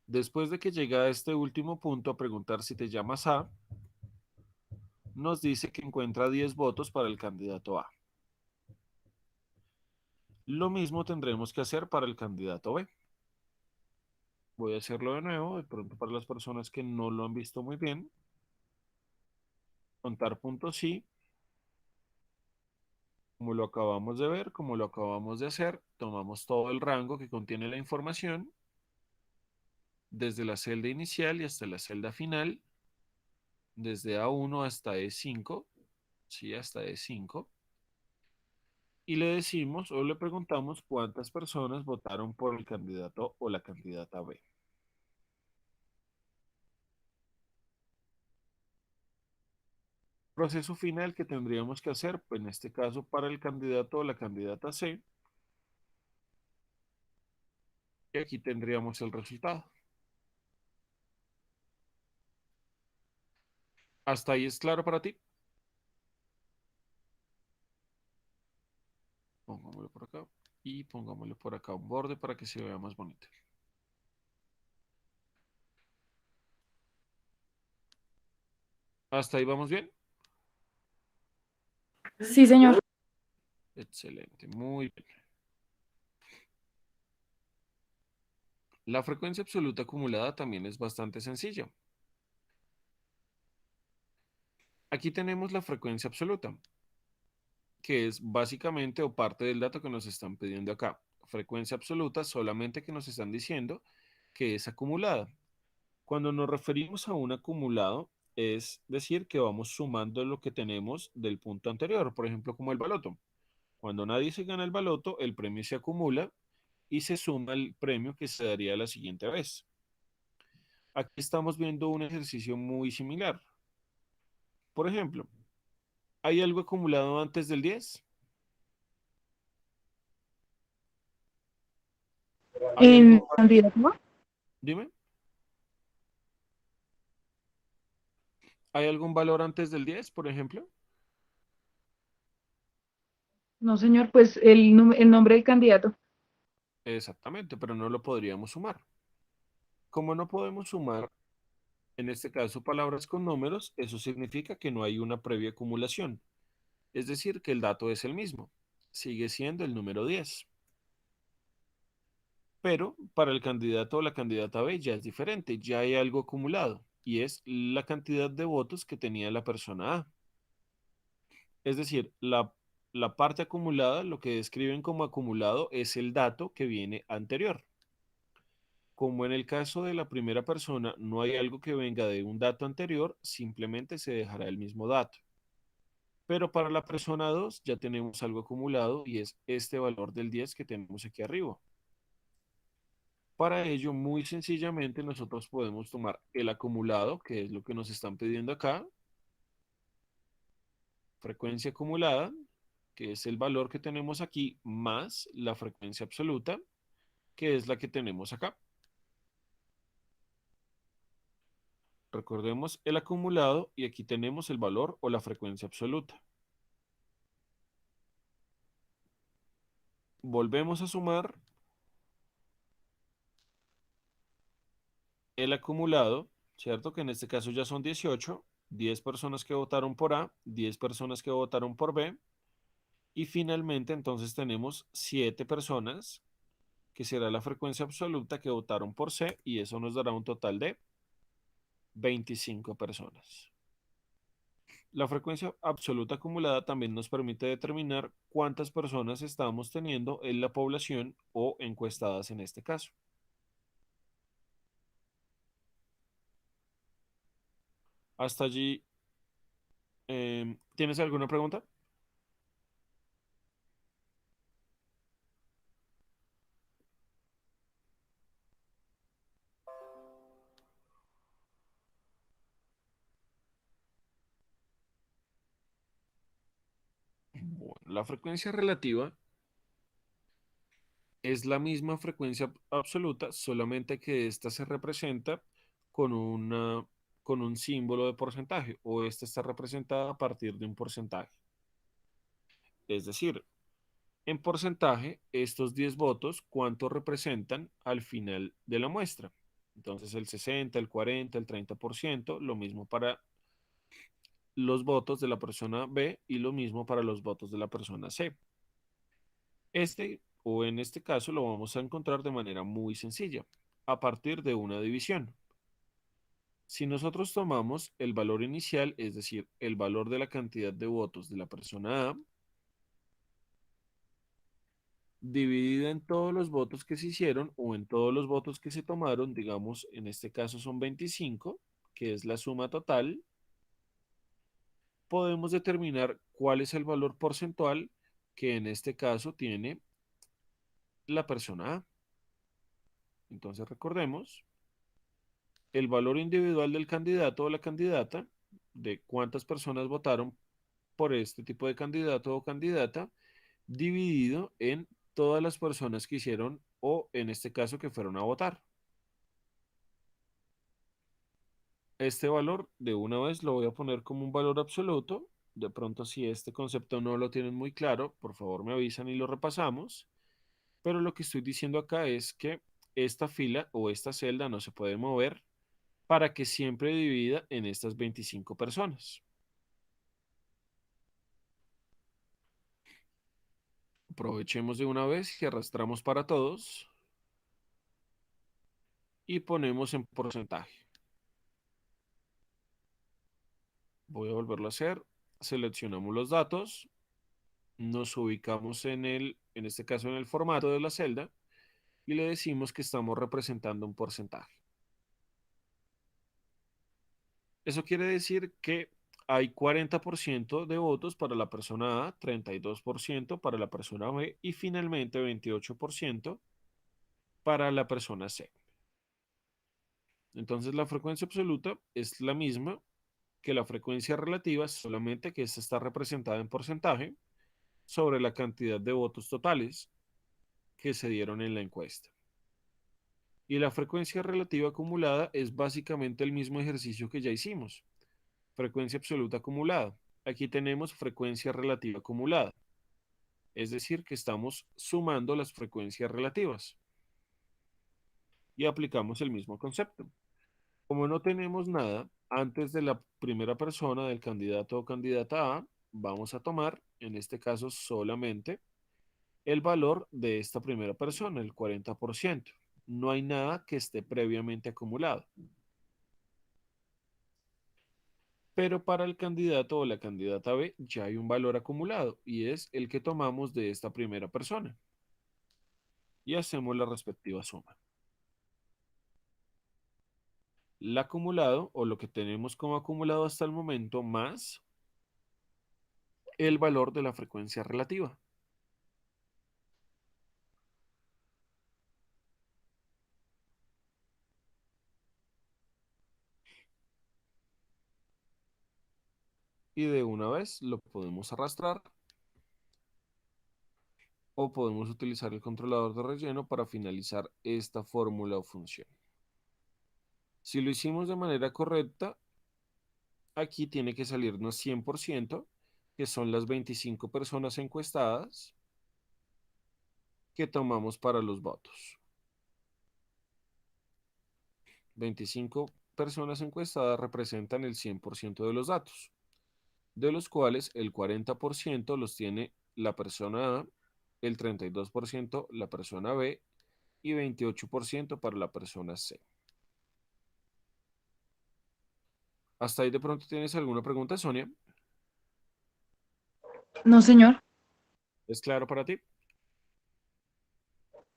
Después de que llega a este último punto a preguntar si te llamas A, nos dice que encuentra 10 votos para el candidato A. Lo mismo tendremos que hacer para el candidato B. Voy a hacerlo de nuevo, de pronto para las personas que no lo han visto muy bien. Contar puntos sí, como lo acabamos de ver, como lo acabamos de hacer, tomamos todo el rango que contiene la información, desde la celda inicial y hasta la celda final, desde A1 hasta E5, sí, hasta E5, y le decimos o le preguntamos cuántas personas votaron por el candidato o la candidata B. Proceso final que tendríamos que hacer, pues en este caso para el candidato o la candidata C, y aquí tendríamos el resultado. ¿Hasta ahí es claro para ti? Pongámoslo por acá y pongámosle por acá un borde para que se vea más bonito. ¿Hasta ahí vamos bien? Sí, señor. Excelente, muy bien. La frecuencia absoluta acumulada también es bastante sencilla. Aquí tenemos la frecuencia absoluta, que es básicamente o parte del dato que nos están pidiendo acá. Frecuencia absoluta solamente que nos están diciendo que es acumulada. Cuando nos referimos a un acumulado, es decir, que vamos sumando lo que tenemos del punto anterior, por ejemplo, como el baloto. Cuando nadie se gana el baloto, el premio se acumula y se suma el premio que se daría la siguiente vez. Aquí estamos viendo un ejercicio muy similar. Por ejemplo, ¿hay algo acumulado antes del 10? ¿Hay En algo candidato A. Dime, ¿hay algún valor antes del 10, por ejemplo? No, señor, pues el nombre del candidato. Exactamente, pero no lo podríamos sumar. Como no podemos sumar, en este caso, palabras con números, eso significa que no hay una previa acumulación. Es decir, que el dato es el mismo. Sigue siendo el número 10. Pero para el candidato o la candidata B ya es diferente, ya hay algo acumulado y es la cantidad de votos que tenía la persona A. Es decir, la parte acumulada, lo que describen como acumulado, es el dato que viene anterior. Como en el caso de la primera persona no hay algo que venga de un dato anterior, simplemente se dejará el mismo dato. Pero para la persona 2 ya tenemos algo acumulado y es este valor del 10 que tenemos aquí arriba. Para ello, muy sencillamente, nosotros podemos tomar el acumulado, que es lo que nos están pidiendo acá, frecuencia acumulada, que es el valor que tenemos aquí, más la frecuencia absoluta, que es la que tenemos acá. Recordemos el acumulado y aquí tenemos el valor o la frecuencia absoluta. Volvemos a sumar el acumulado, ¿cierto? Que en este caso ya son 18, 10 personas que votaron por A, 10 personas que votaron por B, y finalmente entonces tenemos 7 personas, que será la frecuencia absoluta que votaron por C, y eso nos dará un total de 25 personas. La frecuencia absoluta acumulada también nos permite determinar cuántas personas estamos teniendo en la población o encuestadas en este caso. Hasta allí, ¿tienes alguna pregunta? Bueno, la frecuencia relativa es la misma frecuencia absoluta, solamente que esta se representa con con un símbolo de porcentaje, o esta está representada a partir de un porcentaje. Es decir, en porcentaje, estos 10 votos, ¿cuánto representan al final de la muestra? Entonces, el 60, el 40, el 30%, lo mismo para los votos de la persona B y lo mismo para los votos de la persona C. Este, o en este caso, lo vamos a encontrar de manera muy sencilla, a partir de una división. Si nosotros tomamos el valor inicial, es decir, el valor de la cantidad de votos de la persona A, dividida en todos los votos que se hicieron o en todos los votos que se tomaron, digamos, en este caso son 25, que es la suma total, podemos determinar cuál es el valor porcentual que en este caso tiene la persona A. Entonces recordemos, el valor individual del candidato o la candidata, de cuántas personas votaron por este tipo de candidato o candidata, dividido en todas las personas que hicieron o en este caso que fueron a votar. Este valor de una vez lo voy a poner como un valor absoluto. De pronto, si este concepto no lo tienen muy claro, por favor me avisan y lo repasamos. Pero lo que estoy diciendo acá es que esta fila o esta celda no se puede mover para que siempre divida en estas 25 personas. Aprovechemos de una vez y arrastramos para todos y ponemos en porcentaje. Voy a volverlo a hacer. Seleccionamos los datos, nos ubicamos en este caso en el formato de la celda y le decimos que estamos representando un porcentaje. Eso quiere decir que hay 40% de votos para la persona A, 32% para la persona B y finalmente 28% para la persona C. Entonces la frecuencia absoluta es la misma que la frecuencia relativa, solamente que esta está representada en porcentaje sobre la cantidad de votos totales que se dieron en la encuesta. Y la frecuencia relativa acumulada es básicamente el mismo ejercicio que ya hicimos. Frecuencia absoluta acumulada. Aquí tenemos frecuencia relativa acumulada. Es decir, que estamos sumando las frecuencias relativas y aplicamos el mismo concepto. Como no tenemos nada antes de la primera persona del candidato o candidata A, vamos a tomar, en este caso, solamente el valor de esta primera persona, el 40%. No hay nada que esté previamente acumulado. Pero para el candidato o la candidata B ya hay un valor acumulado y es el que tomamos de esta primera persona y hacemos la respectiva suma. El acumulado o lo que tenemos como acumulado hasta el momento más el valor de la frecuencia relativa. Y de una vez lo podemos arrastrar o podemos utilizar el controlador de relleno para finalizar esta fórmula o función. Si lo hicimos de manera correcta, aquí tiene que salirnos 100%, que son las 25 personas encuestadas que tomamos para los votos. 25 personas encuestadas representan el 100% de los datos, de los cuales el 40% los tiene la persona A, el 32% la persona B y 28% para la persona C. ¿Hasta ahí de pronto tienes alguna pregunta, Sonia? No, señor. ¿Es claro para ti?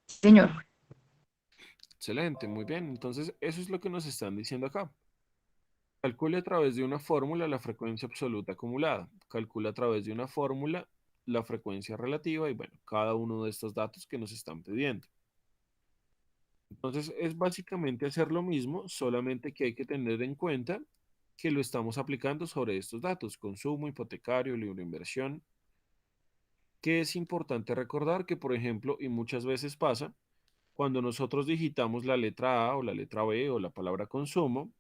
Señor. Excelente, muy bien. Entonces, eso es lo que nos están diciendo acá. Calcule a través de una fórmula la frecuencia absoluta acumulada. Calcula a través de una fórmula la frecuencia relativa y bueno, cada uno de estos datos que nos están pidiendo. Entonces, es básicamente hacer lo mismo, solamente que hay que tener en cuenta que lo estamos aplicando sobre estos datos, consumo, hipotecario, libre inversión, que es importante recordar que, por ejemplo, y muchas veces pasa, cuando nosotros digitamos la letra A o la letra B o la palabra consumo,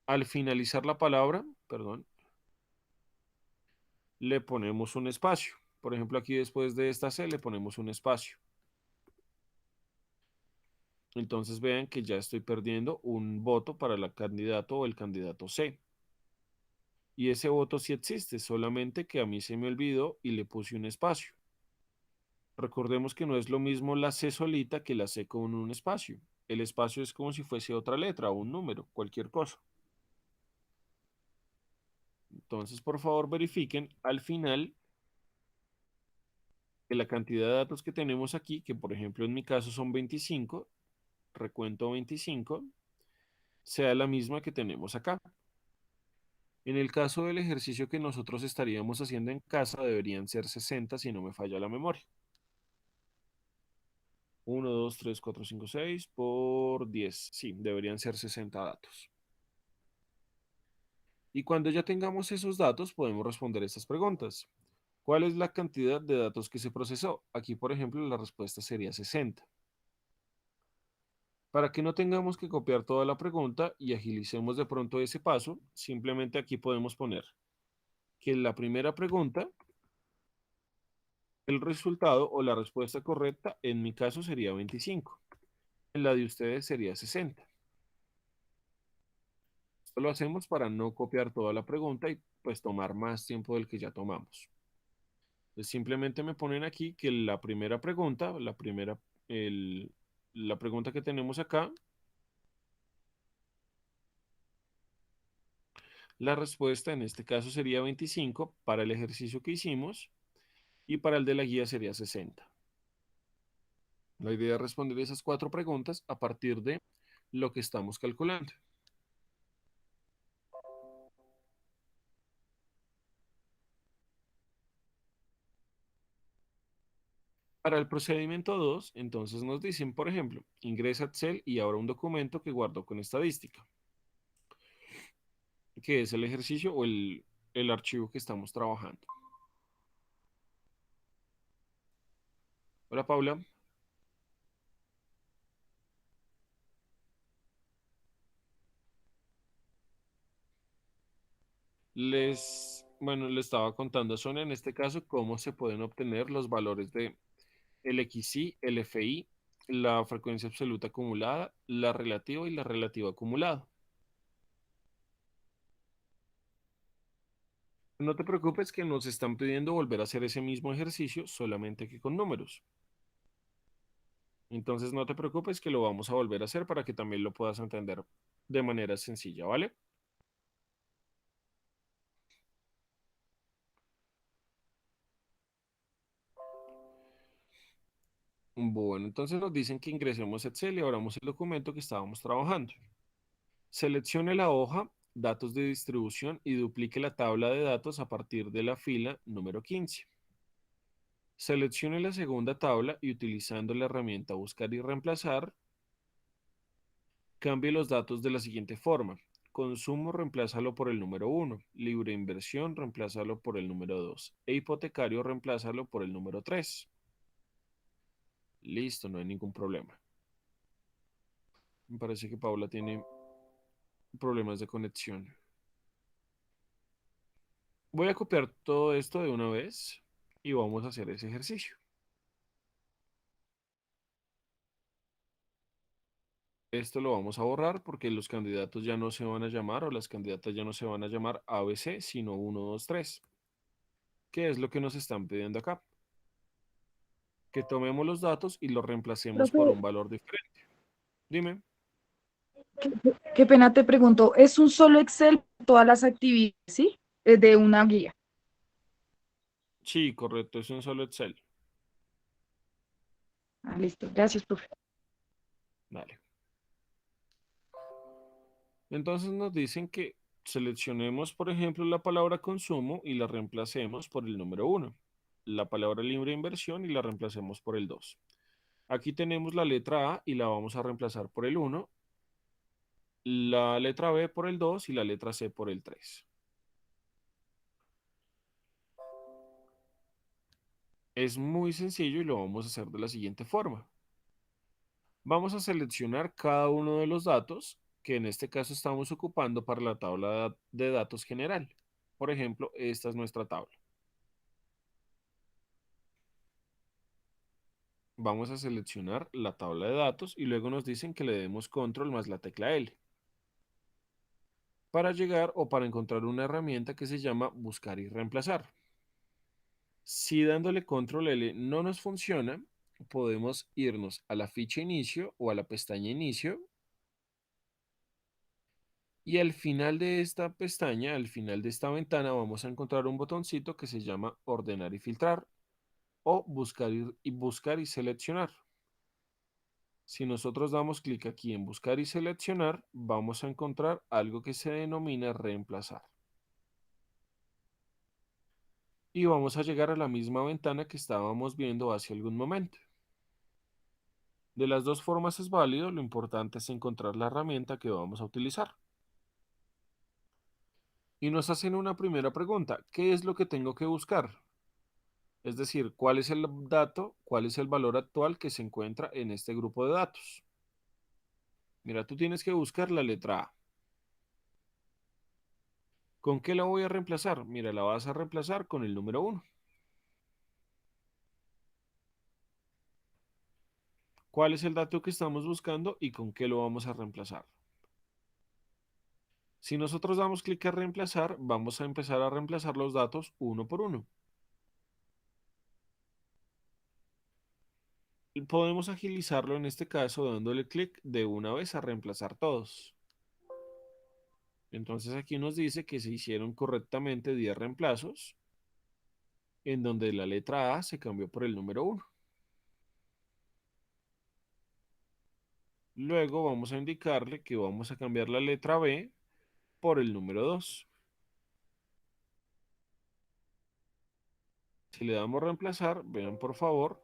al finalizar la palabra, perdón, le ponemos un espacio. Por ejemplo, aquí después de esta C le ponemos un espacio. Entonces vean que ya estoy perdiendo un voto para el candidato o el candidato C. Y ese voto sí existe, solamente que a mí se me olvidó y le puse un espacio. Recordemos que no es lo mismo la C solita que la C con un espacio. El espacio es como si fuese otra letra o un número, cualquier cosa. Entonces, por favor, verifiquen al final que la cantidad de datos que tenemos aquí, que por ejemplo en mi caso son 25, recuento 25, sea la misma que tenemos acá. En el caso del ejercicio que nosotros estaríamos haciendo en casa, deberían ser 60 si no me falla la memoria. 1, 2, 3, 4, 5, 6 por 10. Sí, deberían ser 60 datos. Y cuando ya tengamos esos datos, podemos responder estas preguntas. ¿Cuál es la cantidad de datos que se procesó? Aquí, por ejemplo, la respuesta sería 60. Para que no tengamos que copiar toda la pregunta y agilicemos de pronto ese paso, simplemente aquí podemos poner que en la primera pregunta, el resultado o la respuesta correcta, en mi caso sería 25. En la de ustedes sería 60. Esto lo hacemos para no copiar toda la pregunta y pues tomar más tiempo del que ya tomamos. Entonces, simplemente me ponen aquí que la primera pregunta, el- la pregunta que tenemos acá, la respuesta en este caso sería 25 para el ejercicio que hicimos y para el de la guía sería 60. La idea es responder esas cuatro preguntas a partir de lo que estamos calculando. Para el procedimiento 2, entonces nos dicen, por ejemplo, ingresa a Excel y abra un documento que guardó con estadística, que es el ejercicio o el archivo que estamos trabajando. Hola Paula, Bueno, le estaba contando a Sonia en este caso cómo se pueden obtener los valores de el XY, el FI, la frecuencia absoluta acumulada, la relativa y la relativa acumulada. No te preocupes que nos están pidiendo volver a hacer ese mismo ejercicio, solamente que con números. Entonces no te preocupes que lo vamos a volver a hacer para que también lo puedas entender de manera sencilla, ¿vale? Bueno, entonces nos dicen que ingresemos a Excel y abramos el documento que estábamos trabajando. Seleccione la hoja, datos de distribución y duplique la tabla de datos a partir de la fila número 15. Seleccione la segunda tabla y utilizando la herramienta Buscar y Reemplazar, cambie los datos de la siguiente forma. Consumo, reemplázalo por el número 1. Libre inversión, reemplázalo por el número 2. E hipotecario, reemplázalo por el número 3. Listo, no hay ningún problema. Me parece que Paula tiene problemas de conexión. Voy a copiar todo esto de una vez y vamos a hacer ese ejercicio. Esto lo vamos a borrar porque los candidatos ya no se van a llamar o las candidatas ya no se van a llamar ABC, sino 1, 2, 3. ¿Qué es lo que nos están pidiendo acá? Que tomemos los datos y los reemplacemos por Profe, un valor diferente. Dime. qué pena te pregunto, ¿es un solo Excel todas las actividades, sí? De una guía. Sí, correcto, es un solo Excel. Ah, listo, gracias, profe. Dale. Entonces nos dicen que seleccionemos, por ejemplo, la palabra consumo y la reemplacemos por el número 1. La palabra libre inversión y la reemplacemos por el 2. Aquí tenemos la letra A y la vamos a reemplazar por el 1, la letra B por el 2 y la letra C por el 3. Es muy sencillo y lo vamos a hacer de la siguiente forma. Vamos a seleccionar cada uno de los datos que en este caso estamos ocupando para la tabla de datos general. Por ejemplo, esta es nuestra tabla. Vamos a seleccionar la tabla de datos y luego nos dicen que le demos control más la tecla L para llegar o para encontrar una herramienta que se llama buscar y reemplazar. Si dándole control L no nos funciona, podemos irnos a la ficha inicio o a la pestaña inicio y al final de esta pestaña, al final de esta ventana, vamos a encontrar un botoncito que se llama ordenar y filtrar o buscar y seleccionar. Si nosotros damos clic aquí en buscar y seleccionar, vamos a encontrar algo que se denomina reemplazar. Y vamos a llegar a la misma ventana que estábamos viendo hace algún momento. De las dos formas es válido, lo importante es encontrar la herramienta que vamos a utilizar. Y nos hacen una primera pregunta, ¿qué es lo que tengo que buscar? Es decir, ¿cuál es el dato, cuál es el valor actual que se encuentra en este grupo de datos? Mira, tú tienes que buscar la letra A. ¿Con qué la voy a reemplazar? Mira, la vas a reemplazar con el número 1. ¿Cuál es el dato que estamos buscando y con qué lo vamos a reemplazar? Si nosotros damos clic a reemplazar, vamos a empezar a reemplazar los datos uno por uno. Y podemos agilizarlo en este caso dándole clic de una vez a reemplazar todos. Entonces aquí nos dice que se hicieron correctamente 10 reemplazos, en donde la letra A se cambió por el número 1. Luego vamos a indicarle que vamos a cambiar la letra B por el número 2. Si le damos reemplazar, vean por favor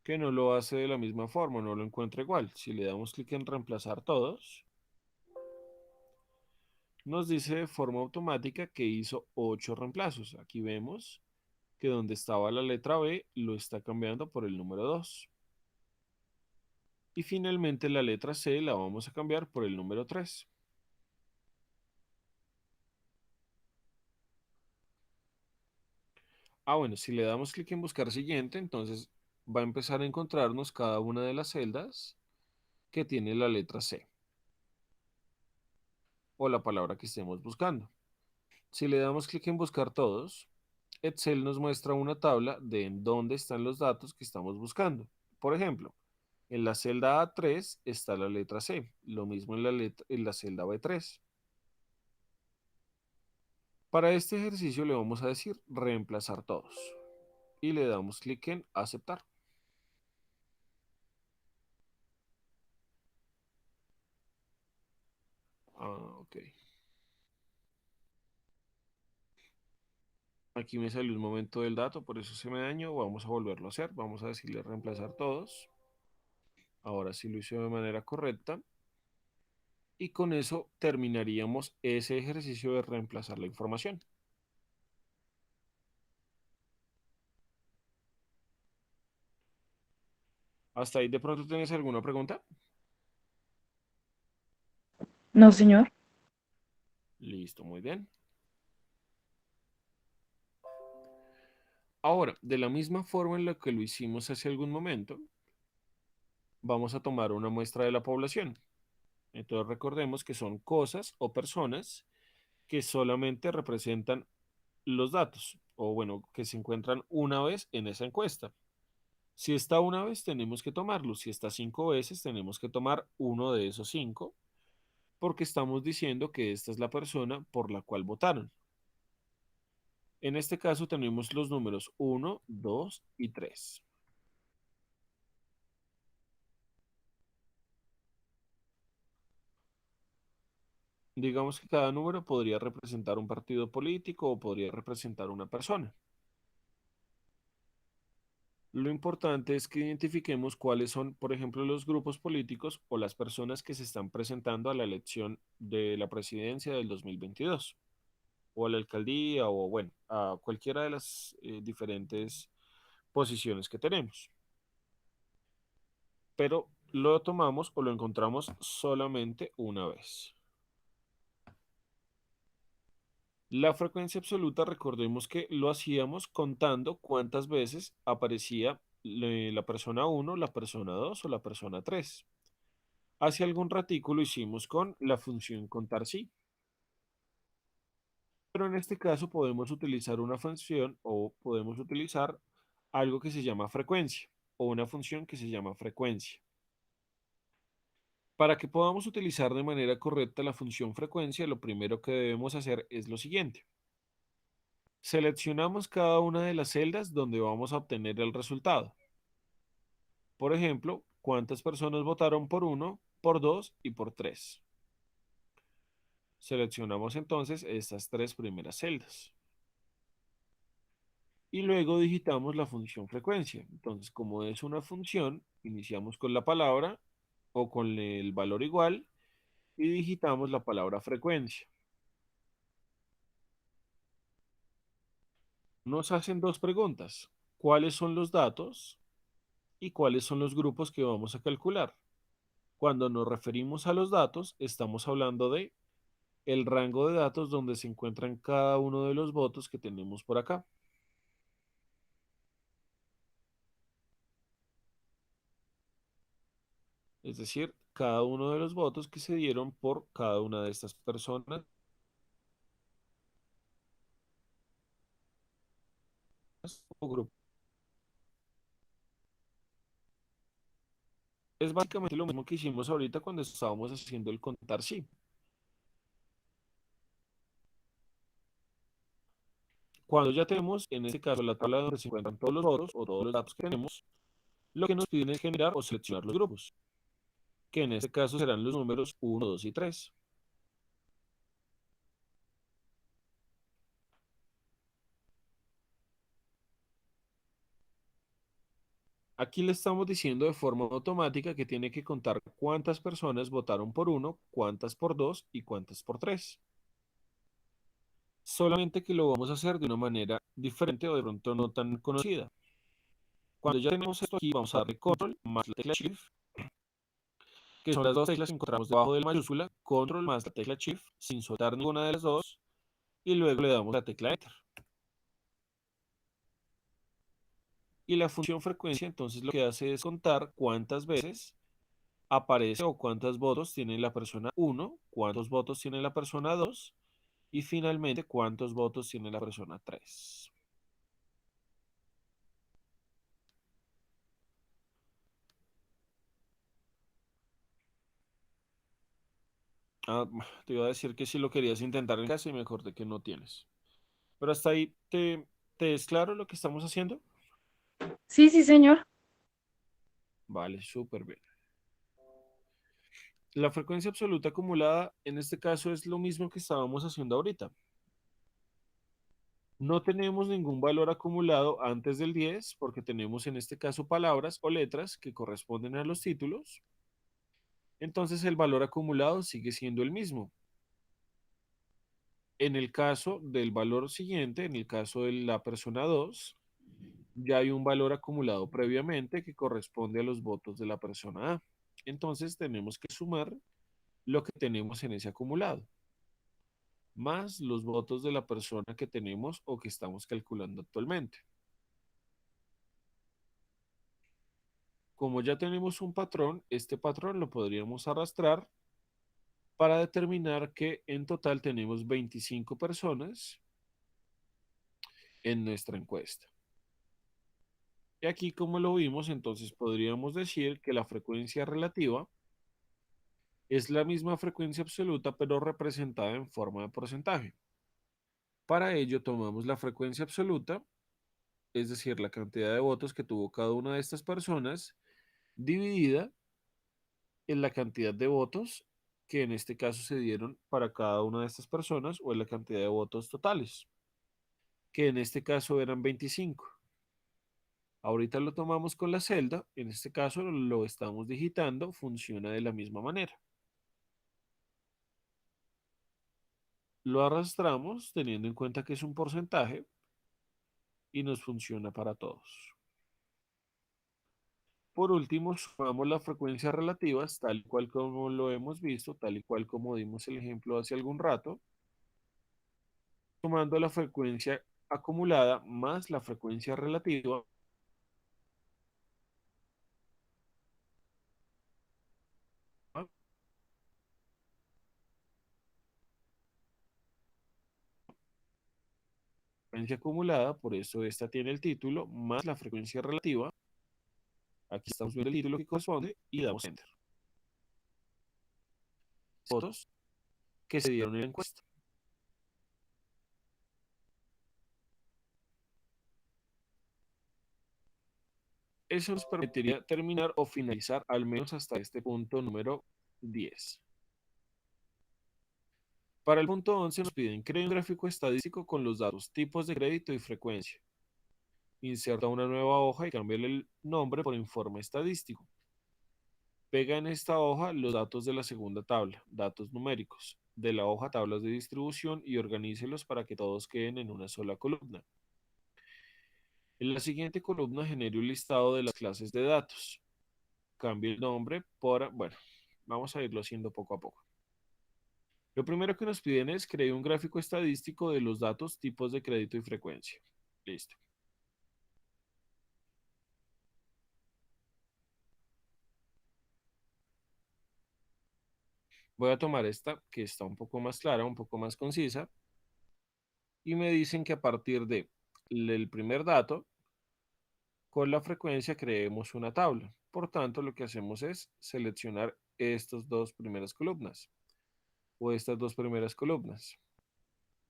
que no lo hace de la misma forma, no lo encuentra igual. Si le damos clic en reemplazar todos, nos dice de forma automática que hizo 8 reemplazos. Aquí vemos que donde estaba la letra B lo está cambiando por el número 2. Y finalmente la letra C la vamos a cambiar por el número 3. Bueno, si le damos clic en buscar siguiente, entonces va a empezar a encontrarnos cada una de las celdas que tiene la letra C o la palabra que estemos buscando. Si le damos clic en buscar todos, Excel nos muestra una tabla de en dónde están los datos que estamos buscando. Por ejemplo, en la celda A3 está la letra C, lo mismo en la celda B3. Para este ejercicio le vamos a decir reemplazar todos y le damos clic en aceptar. Ok. Aquí me salió un momento del dato, por eso se me dañó. Vamos a volverlo a hacer. Vamos a decirle reemplazar todos. Ahora sí lo hice de manera correcta. Y con eso terminaríamos ese ejercicio de reemplazar la información. ¿Hasta ahí de pronto tienes alguna pregunta? No, señor. Listo, muy bien. Ahora, de la misma forma en la que lo hicimos hace algún momento, vamos a tomar una muestra de la población. Entonces recordemos que son cosas o personas que solamente representan los datos, o bueno, que se encuentran una vez en esa encuesta. Si está una vez, tenemos que tomarlo. Si está 5 veces, tenemos que tomar uno de esos 5, porque estamos diciendo que esta es la persona por la cual votaron. En este caso tenemos los números 1, 2 y 3. Digamos que cada número podría representar un partido político o podría representar una persona. Lo importante es que identifiquemos cuáles son, por ejemplo, los grupos políticos o las personas que se están presentando a la elección de la presidencia del 2022 o a la alcaldía o, bueno, a cualquiera de las diferentes posiciones que tenemos. Pero lo tomamos o lo encontramos solamente una vez. La frecuencia absoluta, recordemos que lo hacíamos contando cuántas veces aparecía la persona uno, la persona 2 o la persona 3. Hace algún ratico lo hicimos con la función contar sí, pero en este caso podemos utilizar una función o podemos utilizar algo que se llama frecuencia o una función que se llama frecuencia. Para que podamos utilizar de manera correcta la función frecuencia, lo primero que debemos hacer es lo siguiente. Seleccionamos cada una de las celdas donde vamos a obtener el resultado. Por ejemplo, cuántas personas votaron por uno, por 2 y por 3. Seleccionamos entonces estas tres primeras celdas. Y luego digitamos la función frecuencia. Entonces, como es una función, iniciamos con la palabra o con el valor igual y digitamos la palabra frecuencia. Nos hacen dos preguntas. ¿Cuáles son los datos y cuáles son los grupos que vamos a calcular? Cuando nos referimos a los datos, estamos hablando de el rango de datos donde se encuentran cada uno de los votos que tenemos por acá. Es decir, cada uno de los votos que se dieron por cada una de estas personas o grupos. Es básicamente lo mismo que hicimos ahorita cuando estábamos haciendo el contar sí. Cuando ya tenemos, en este caso, la tabla donde se encuentran todos los votos o todos los datos que tenemos, lo que nos piden es generar o seleccionar los grupos, que en este caso serán los números 1, 2 y 3. Aquí le estamos diciendo de forma automática que tiene que contar cuántas personas votaron por uno, cuántas por 2 y cuántas por 3. Solamente que lo vamos a hacer de una manera diferente o de pronto no tan conocida. Cuando ya tenemos esto aquí, vamos a darle control más la tecla shift, que son las dos teclas que encontramos debajo del mayúscula, control más la tecla shift, sin soltar ninguna de las dos, y luego le damos la tecla enter. Y la función frecuencia entonces lo que hace es contar cuántas veces aparece o cuántos votos tiene la persona uno, cuántos votos tiene la persona 2 y finalmente cuántos votos tiene la persona 3. Ah, te iba a decir que si lo querías intentar en casa y me acordé que no tienes. Pero hasta ahí te es claro lo que estamos haciendo. Sí, sí, señor. Vale, súper bien. La frecuencia absoluta acumulada en este caso es lo mismo que estábamos haciendo ahorita. No tenemos ningún valor acumulado antes del 10 porque tenemos en este caso palabras o letras que corresponden a los títulos. Entonces el valor acumulado sigue siendo el mismo. En el caso del valor siguiente, en el caso de la persona 2, ya hay un valor acumulado previamente que corresponde a los votos de la persona A. Entonces tenemos que sumar lo que tenemos en ese acumulado, más los votos de la persona que tenemos o que estamos calculando actualmente. Como ya tenemos un patrón, este patrón lo podríamos arrastrar para determinar que en total tenemos 25 personas en nuestra encuesta. Y aquí, como lo vimos, entonces podríamos decir que la frecuencia relativa es la misma frecuencia absoluta, pero representada en forma de porcentaje. Para ello, tomamos la frecuencia absoluta, es decir, la cantidad de votos que tuvo cada una de estas personas, dividida en la cantidad de votos que en este caso se dieron para cada una de estas personas o en la cantidad de votos totales, que en este caso eran 25. Ahorita lo tomamos con la celda, en este caso lo estamos digitando, funciona de la misma manera. Lo arrastramos teniendo en cuenta que es un porcentaje y nos funciona para todos. Por último, sumamos las frecuencias relativas, tal y cual como lo hemos visto, tal y cual como dimos el ejemplo hace algún rato, sumando la frecuencia acumulada más la frecuencia relativa, la frecuencia acumulada, por eso esta tiene el título, más la frecuencia relativa, aquí estamos viendo el título que corresponde y damos enter. Votos que se dieron en la encuesta. Eso nos permitiría terminar o finalizar al menos hasta este punto número 10. Para el punto 11 nos piden crear un gráfico estadístico con los datos, tipos de crédito y frecuencia. Inserta una nueva hoja y cambia el nombre por informe estadístico. Pega en esta hoja los datos de la segunda tabla, datos numéricos, de la hoja tablas de distribución y organícelos para que todos queden en una sola columna. En la siguiente columna genere un listado de las clases de datos. Cambie el nombre por, bueno, vamos a irlo haciendo poco a poco. Lo primero que nos piden es crear un gráfico estadístico de los datos, tipos de crédito y frecuencia. Listo. Voy a tomar esta que está un poco más clara, un poco más concisa, y me dicen que a partir de el primer dato, con la frecuencia creemos una tabla. Por tanto, lo que hacemos es seleccionar estas dos primeras columnas o estas dos primeras columnas.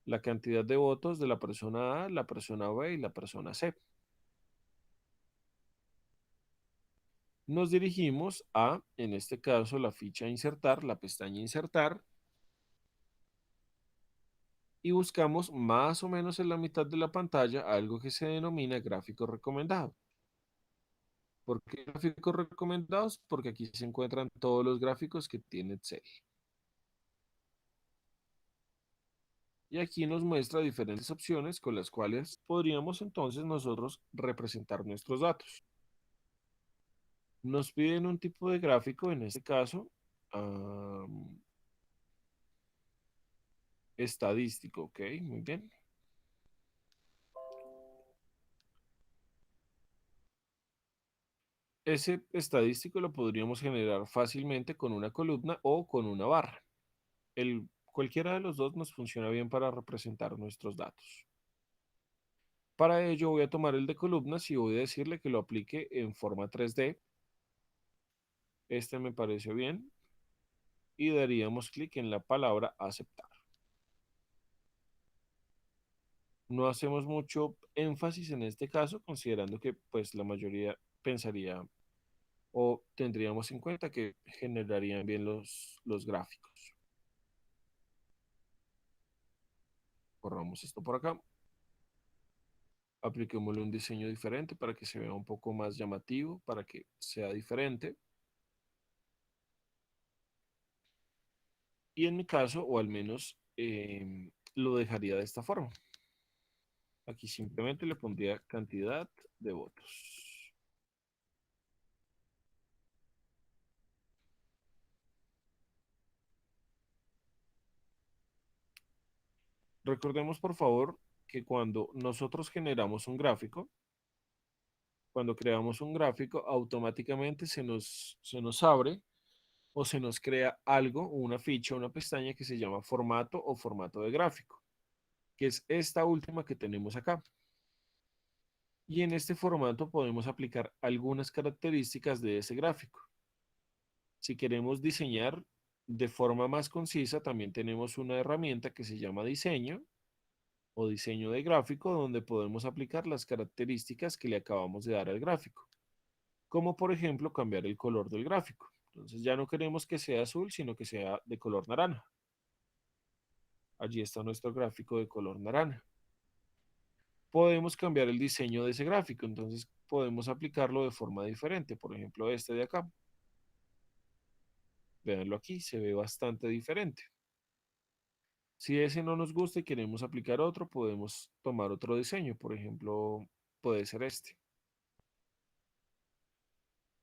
La cantidad de votos de la persona A, la persona B y la persona C. Nos dirigimos a, en este caso, la ficha insertar, la pestaña insertar, y buscamos más o menos en la mitad de la pantalla algo que se denomina gráfico recomendado. ¿Por qué gráficos recomendados? Porque aquí se encuentran todos los gráficos que tiene Excel. Y aquí nos muestra diferentes opciones con las cuales podríamos entonces nosotros representar nuestros datos. Nos piden un tipo de gráfico, en este caso, estadístico, ¿ok? Muy bien. Ese estadístico lo podríamos generar fácilmente con una columna o con una barra. Cualquiera de los dos nos funciona bien para representar nuestros datos. Para ello voy a tomar el de columnas y voy a decirle que lo aplique en forma 3D. Este me pareció bien y daríamos clic en la palabra aceptar. No hacemos mucho énfasis en este caso, considerando que pues la mayoría pensaría o tendríamos en cuenta que generarían bien los gráficos. Borramos esto por acá. Apliquémosle un diseño diferente para que se vea un poco más llamativo, para que sea diferente. Y en mi caso, o al menos lo dejaría de esta forma. Aquí simplemente le pondría cantidad de votos. Recordemos, por favor, que cuando nosotros generamos un gráfico, cuando creamos un gráfico, automáticamente se nos abre o se nos crea algo, una ficha, una pestaña que se llama formato o formato de gráfico, que es esta última que tenemos acá. Y en este formato podemos aplicar algunas características de ese gráfico. Si queremos diseñar de forma más concisa, también tenemos una herramienta que se llama diseño o diseño de gráfico, donde podemos aplicar las características que le acabamos de dar al gráfico, como por ejemplo cambiar el color del gráfico. Entonces ya no queremos que sea azul, sino que sea de color naranja. Allí está nuestro gráfico de color naranja. Podemos cambiar el diseño de ese gráfico, entonces podemos aplicarlo de forma diferente. Por ejemplo, este de acá. Véanlo aquí, se ve bastante diferente. Si ese no nos gusta y queremos aplicar otro, podemos tomar otro diseño. Por ejemplo, puede ser este.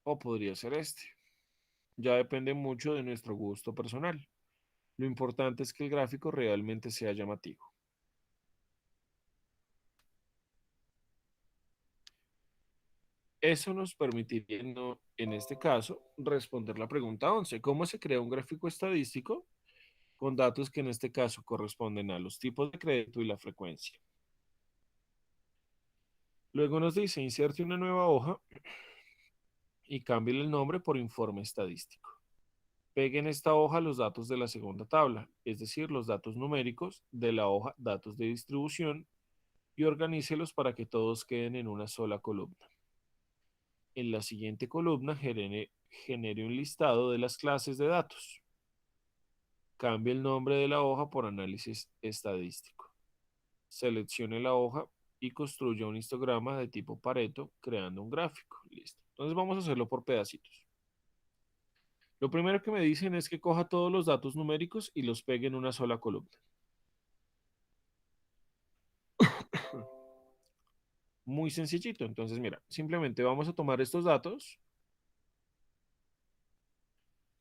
O podría ser este. Ya depende mucho de nuestro gusto personal. Lo importante es que el gráfico realmente sea llamativo. Eso nos permitiría, en este caso, responder la pregunta 11. ¿Cómo se crea un gráfico estadístico con datos que en este caso corresponden a los tipos de crédito y la frecuencia? Luego nos dice, inserte una nueva hoja y cambie el nombre por informe estadístico. Pegue en esta hoja los datos de la segunda tabla, es decir, los datos numéricos de la hoja datos de distribución y organícelos para que todos queden en una sola columna. En la siguiente columna genere un listado de las clases de datos. Cambie el nombre de la hoja por análisis estadístico. Seleccione la hoja y construya un histograma de tipo Pareto creando un gráfico. Listo. Entonces vamos a hacerlo por pedacitos. Lo primero que me dicen es que coja todos los datos numéricos y los pegue en una sola columna. Muy sencillito. Entonces, mira, simplemente vamos a tomar estos datos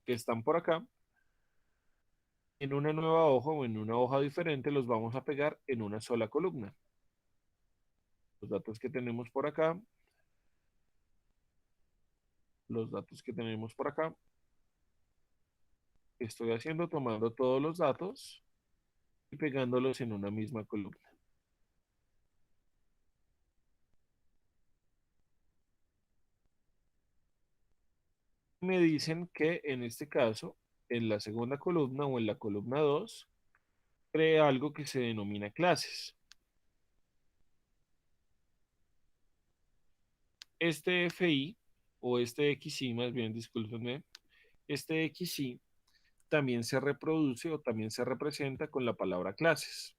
que están por acá, en una nueva hoja o en una hoja diferente, los vamos a pegar en una sola columna. Los datos que tenemos por acá, los datos que tenemos por acá. Estoy haciendo tomando todos los datos y pegándolos en una misma columna. Me dicen que en este caso, en la segunda columna o en la columna 2 cree algo que se denomina clases. Este FI o este XI, más bien, discúlpenme, este XI también se reproduce o también se representa con la palabra clases.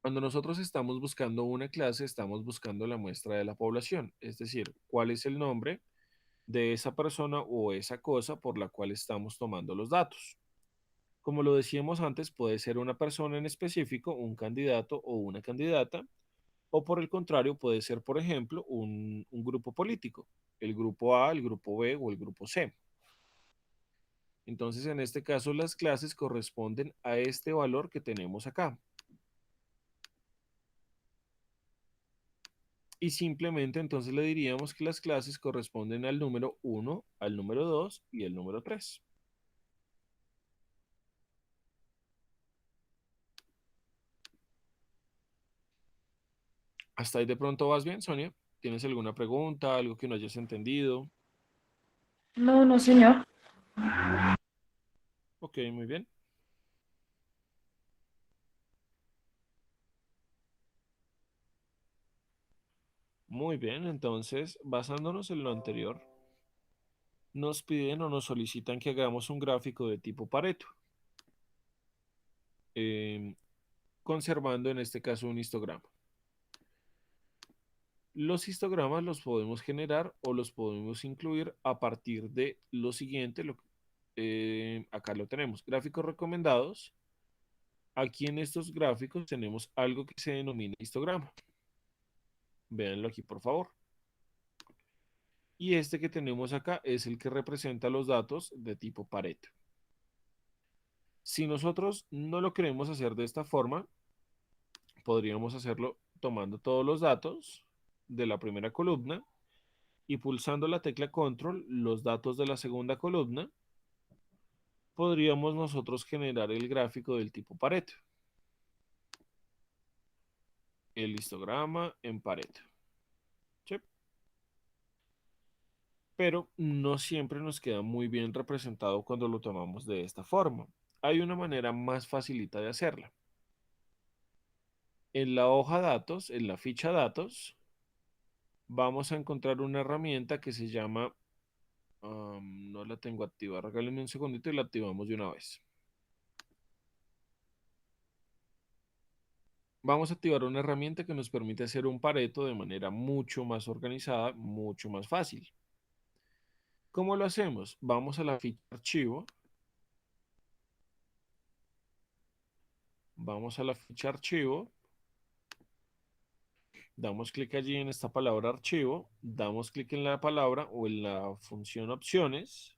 Cuando nosotros estamos buscando una clase, estamos buscando la muestra de la población, es decir, cuál es el nombre de esa persona o esa cosa por la cual estamos tomando los datos. Como lo decíamos antes, puede ser una persona en específico, un candidato o una candidata, o por el contrario, puede ser, por ejemplo, un grupo político, el grupo A, el grupo B o el grupo C. Entonces, en este caso, las clases corresponden a este valor que tenemos acá. Y simplemente entonces le diríamos que las clases corresponden al número uno, al número 2 y el número 3. ¿Hasta ahí de pronto vas bien, Sonia? ¿Tienes alguna pregunta, algo que no hayas entendido? No, no, señor. Ok, muy bien. Muy bien, entonces, basándonos en lo anterior, nos piden o nos solicitan que hagamos un gráfico de tipo Pareto, em, conservando en este caso un histograma. Los histogramas los podemos generar o los podemos incluir a partir de lo siguiente. Acá lo tenemos, gráficos recomendados. Aquí en estos gráficos tenemos algo que se denomina histograma. Véanlo aquí, por favor. Y este que tenemos acá es el que representa los datos de tipo Pareto. Si nosotros no lo queremos hacer de esta forma, podríamos hacerlo tomando todos los datos de la primera columna y pulsando la tecla control, los datos de la segunda columna, podríamos nosotros generar el gráfico del tipo Pareto, el histograma en Pareto. ¿Sí? Pero no siempre nos queda muy bien representado cuando lo tomamos de esta forma. Hay una manera más facilita de hacerla. En la hoja datos, en la ficha datos, vamos a encontrar una herramienta que se llama, no la tengo activa, regálenme un segundito y la activamos de una vez. Vamos a activar una herramienta que nos permite hacer un Pareto de manera mucho más organizada, mucho más fácil. ¿Cómo lo hacemos? Vamos a la ficha archivo, vamos a la ficha archivo, damos clic allí en esta palabra archivo, damos clic en la palabra o en la función opciones,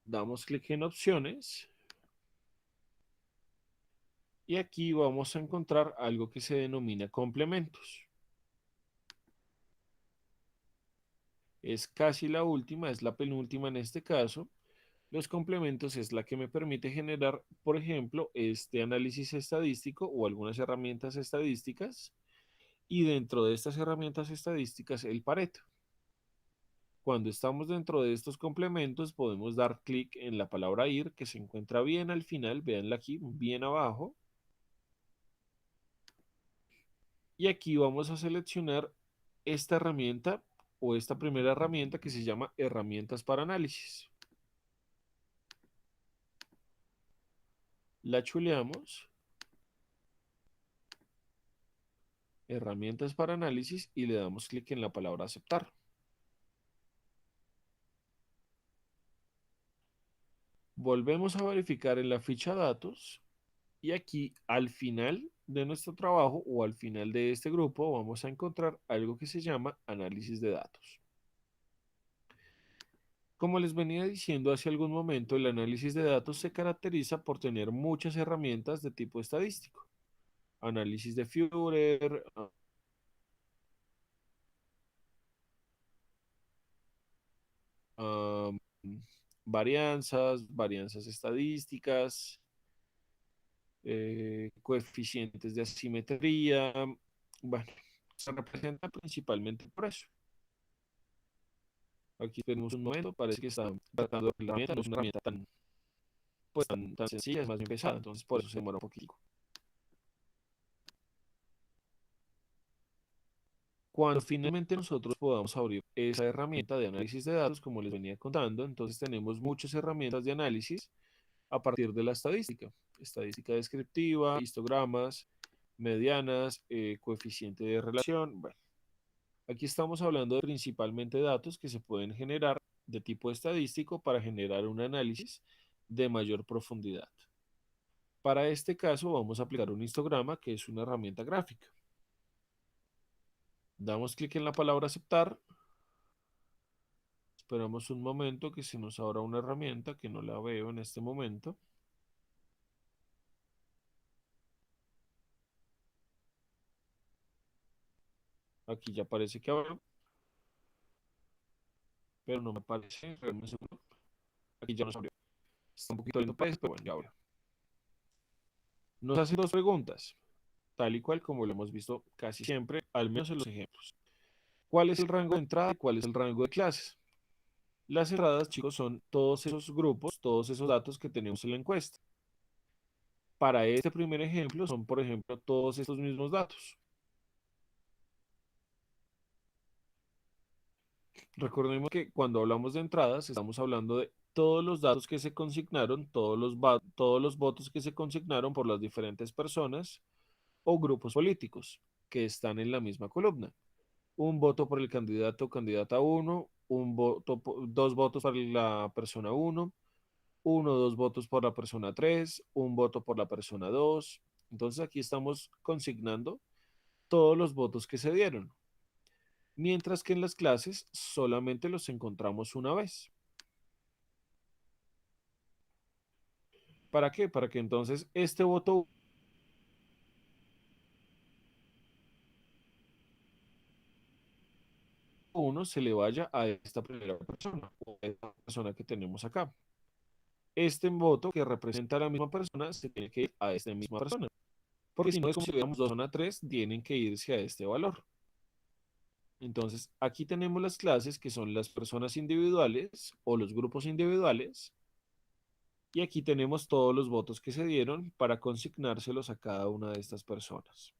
damos clic en opciones y aquí vamos a encontrar algo que se denomina complementos. Es casi la última, es la penúltima en este caso. Los complementos es la que me permite generar, por ejemplo, este análisis estadístico o algunas herramientas estadísticas y dentro de estas herramientas estadísticas el Pareto. Cuando estamos dentro de estos complementos podemos dar clic en la palabra ir que se encuentra bien al final, véanla aquí, bien abajo. Y aquí vamos a seleccionar esta herramienta o esta primera herramienta que se llama herramientas para análisis. La chuleamos, herramientas para análisis y le damos clic en la palabra aceptar. Volvemos a verificar en la ficha datos y aquí al final de nuestro trabajo o al final de este grupo vamos a encontrar algo que se llama análisis de datos. Como les venía diciendo hace algún momento, el análisis de datos se caracteriza por tener muchas herramientas de tipo estadístico. Análisis de Führer, um, varianzas estadísticas, coeficientes de asimetría. Bueno, se representa principalmente por eso. Aquí tenemos un momento, parece que está tratando de la herramienta, no es una herramienta tan, pues, tan sencilla, es más bien pesada, entonces por eso se demora un poquito. Cuando finalmente nosotros podamos abrir esa herramienta de análisis de datos, como les venía contando, entonces tenemos muchas herramientas de análisis a partir de la estadística. Estadística descriptiva, histogramas, medianas, coeficiente de relación. Bueno, aquí estamos hablando de principalmente datos que se pueden generar de tipo estadístico para generar un análisis de mayor profundidad. Para este caso vamos a aplicar un histograma que es una herramienta gráfica. Damos clic en la palabra aceptar. Esperamos un momento que se nos abra una herramienta que no la veo en este momento. Aquí ya parece que abrió, pero no me parece. Espérame un segundo. Aquí ya nos abrió. Está un poquito lento, pues, pero bueno, ya abrió. Nos hace dos preguntas, tal y cual como lo hemos visto casi siempre, al menos en los ejemplos. ¿Cuál es el rango de entrada y cuál es el rango de clases? Las entradas, chicos, son todos esos grupos, todos esos datos que tenemos en la encuesta. Para este primer ejemplo son, por ejemplo, todos estos mismos datos. Recordemos que cuando hablamos de entradas, estamos hablando de todos los datos que se consignaron, todos los votos que se consignaron por las diferentes personas o grupos políticos que están en la misma columna. Un voto por el candidato o candidata uno, dos votos para la persona uno, uno o dos votos por la persona 3, un voto por la persona 2. Entonces aquí estamos consignando todos los votos que se dieron, mientras que en las clases solamente los encontramos una vez. ¿Para qué? Para que entonces este voto uno se le vaya a esta primera persona o a esta persona que tenemos acá. Este voto que representa a la misma persona se tiene que ir a esta misma persona. Porque si no es como si tuviéramos 2 zona 3, tienen que irse a este valor. Entonces, aquí tenemos las clases que son las personas individuales o los grupos individuales. Y aquí tenemos todos los votos que se dieron para consignárselos a cada una de estas personas.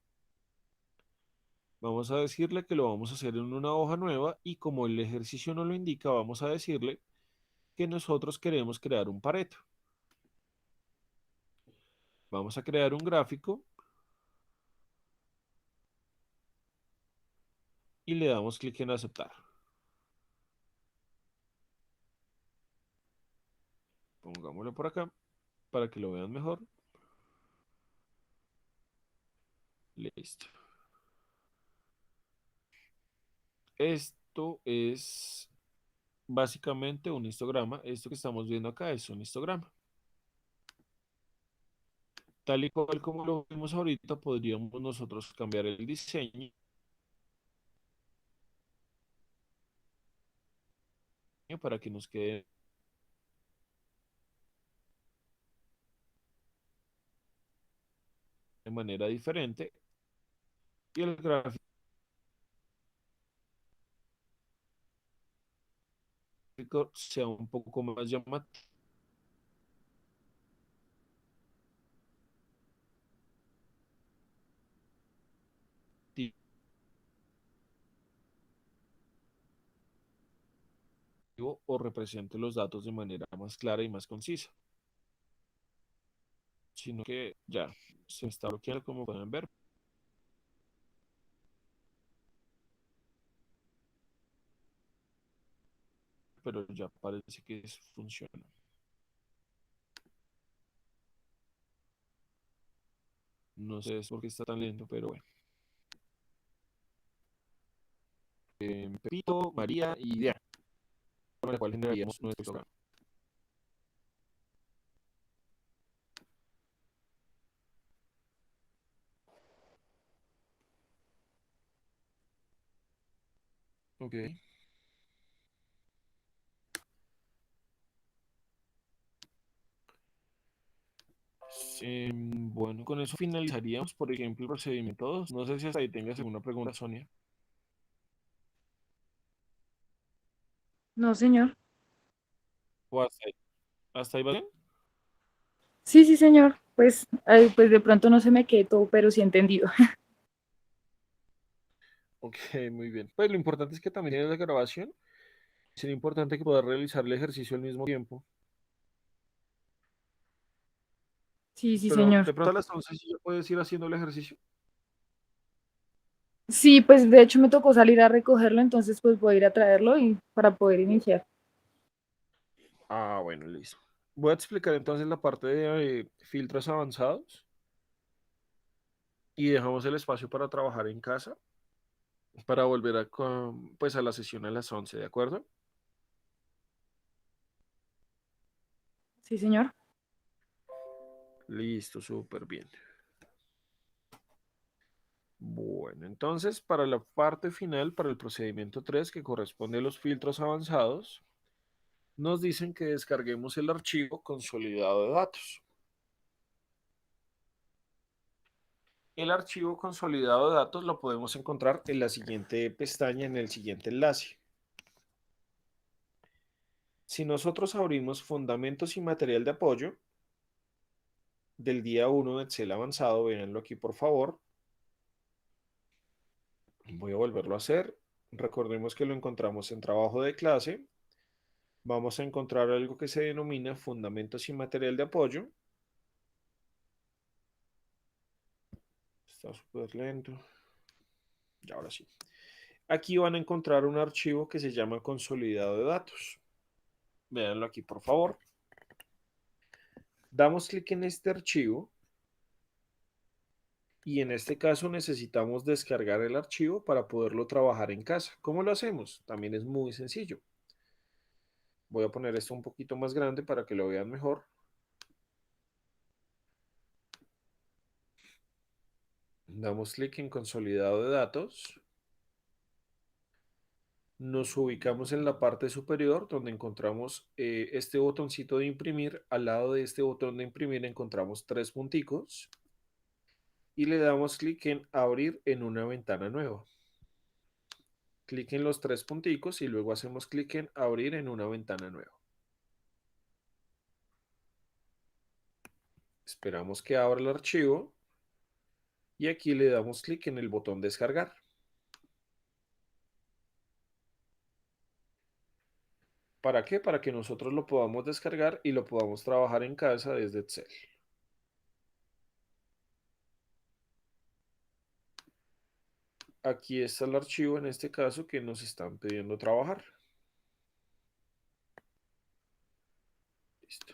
Vamos a decirle que lo vamos a hacer en una hoja nueva y como el ejercicio no lo indica, vamos a decirle que nosotros queremos crear un Pareto. Vamos a crear un gráfico y le damos clic en aceptar. Pongámoslo por acá para que lo vean mejor. Listo. Esto es básicamente un histograma. Esto que estamos viendo acá es un histograma. Tal y cual como lo vimos ahorita, podríamos nosotros cambiar el diseño para que nos quede de manera diferente y el gráfico sea un poco más llamativo o represente los datos de manera más clara y más concisa. Sino que ya se está bloqueando como pueden ver, pero ya parece que funciona. No sé por qué está tan lento, pero bueno. Pepito, María y Diana, con la cual generaríamos nuestro programa. Ok. Bueno, con eso finalizaríamos, por ejemplo, el procedimiento 2. No sé si hasta ahí tengas alguna pregunta, Sonia. No, señor. ¿O hasta ahí va bien? Sí, sí, señor. Pues, pues de pronto no se me quedó todo, pero sí entendido. Ok, muy bien. Pues lo importante es que también tienes la grabación. Sería importante que puedas realizar el ejercicio al mismo tiempo. Sí, sí, Pero señor. de pronto a las 11 sí ya puedes ir haciendo el ejercicio. Sí, pues de hecho me tocó salir a recogerlo, entonces pues voy a ir a traerlo y para poder iniciar. Ah, bueno, listo. Voy a explicar entonces la parte de filtros avanzados y dejamos el espacio para trabajar en casa para volver pues a la sesión a las 11, ¿de acuerdo? Sí, señor. Listo, súper bien. Bueno, entonces para la parte final, para el procedimiento 3 que corresponde a los filtros avanzados, nos dicen que descarguemos el archivo consolidado de datos. El archivo consolidado de datos lo podemos encontrar en la siguiente pestaña, en el siguiente enlace. Si nosotros abrimos fundamentos y material de apoyo del día 1 de Excel avanzado, véanlo aquí por favor. Voy a volverlo a hacer. Recordemos que lo encontramos en trabajo de clase. Vamos a encontrar algo que se denomina fundamentos y material de apoyo. Está súper lento. Y ahora sí. Aquí van a encontrar un archivo que se llama consolidado de datos. Véanlo aquí, por favor. Damos clic en este archivo y en este caso necesitamos descargar el archivo para poderlo trabajar en casa. ¿Cómo lo hacemos? También es muy sencillo. Voy a poner esto un poquito más grande para que lo vean mejor. Damos clic en consolidado de datos. Nos ubicamos en la parte superior donde encontramos este botoncito de imprimir. Al lado de este botón de imprimir encontramos tres punticos y le damos clic en abrir en una ventana nueva. Clic en los tres punticos y luego hacemos clic en abrir en una ventana nueva. Esperamos que abra el archivo y aquí le damos clic en el botón descargar. ¿Para qué? Para que nosotros lo podamos descargar y lo podamos trabajar en casa desde Excel. Aquí está el archivo en este caso que nos están pidiendo trabajar. Listo.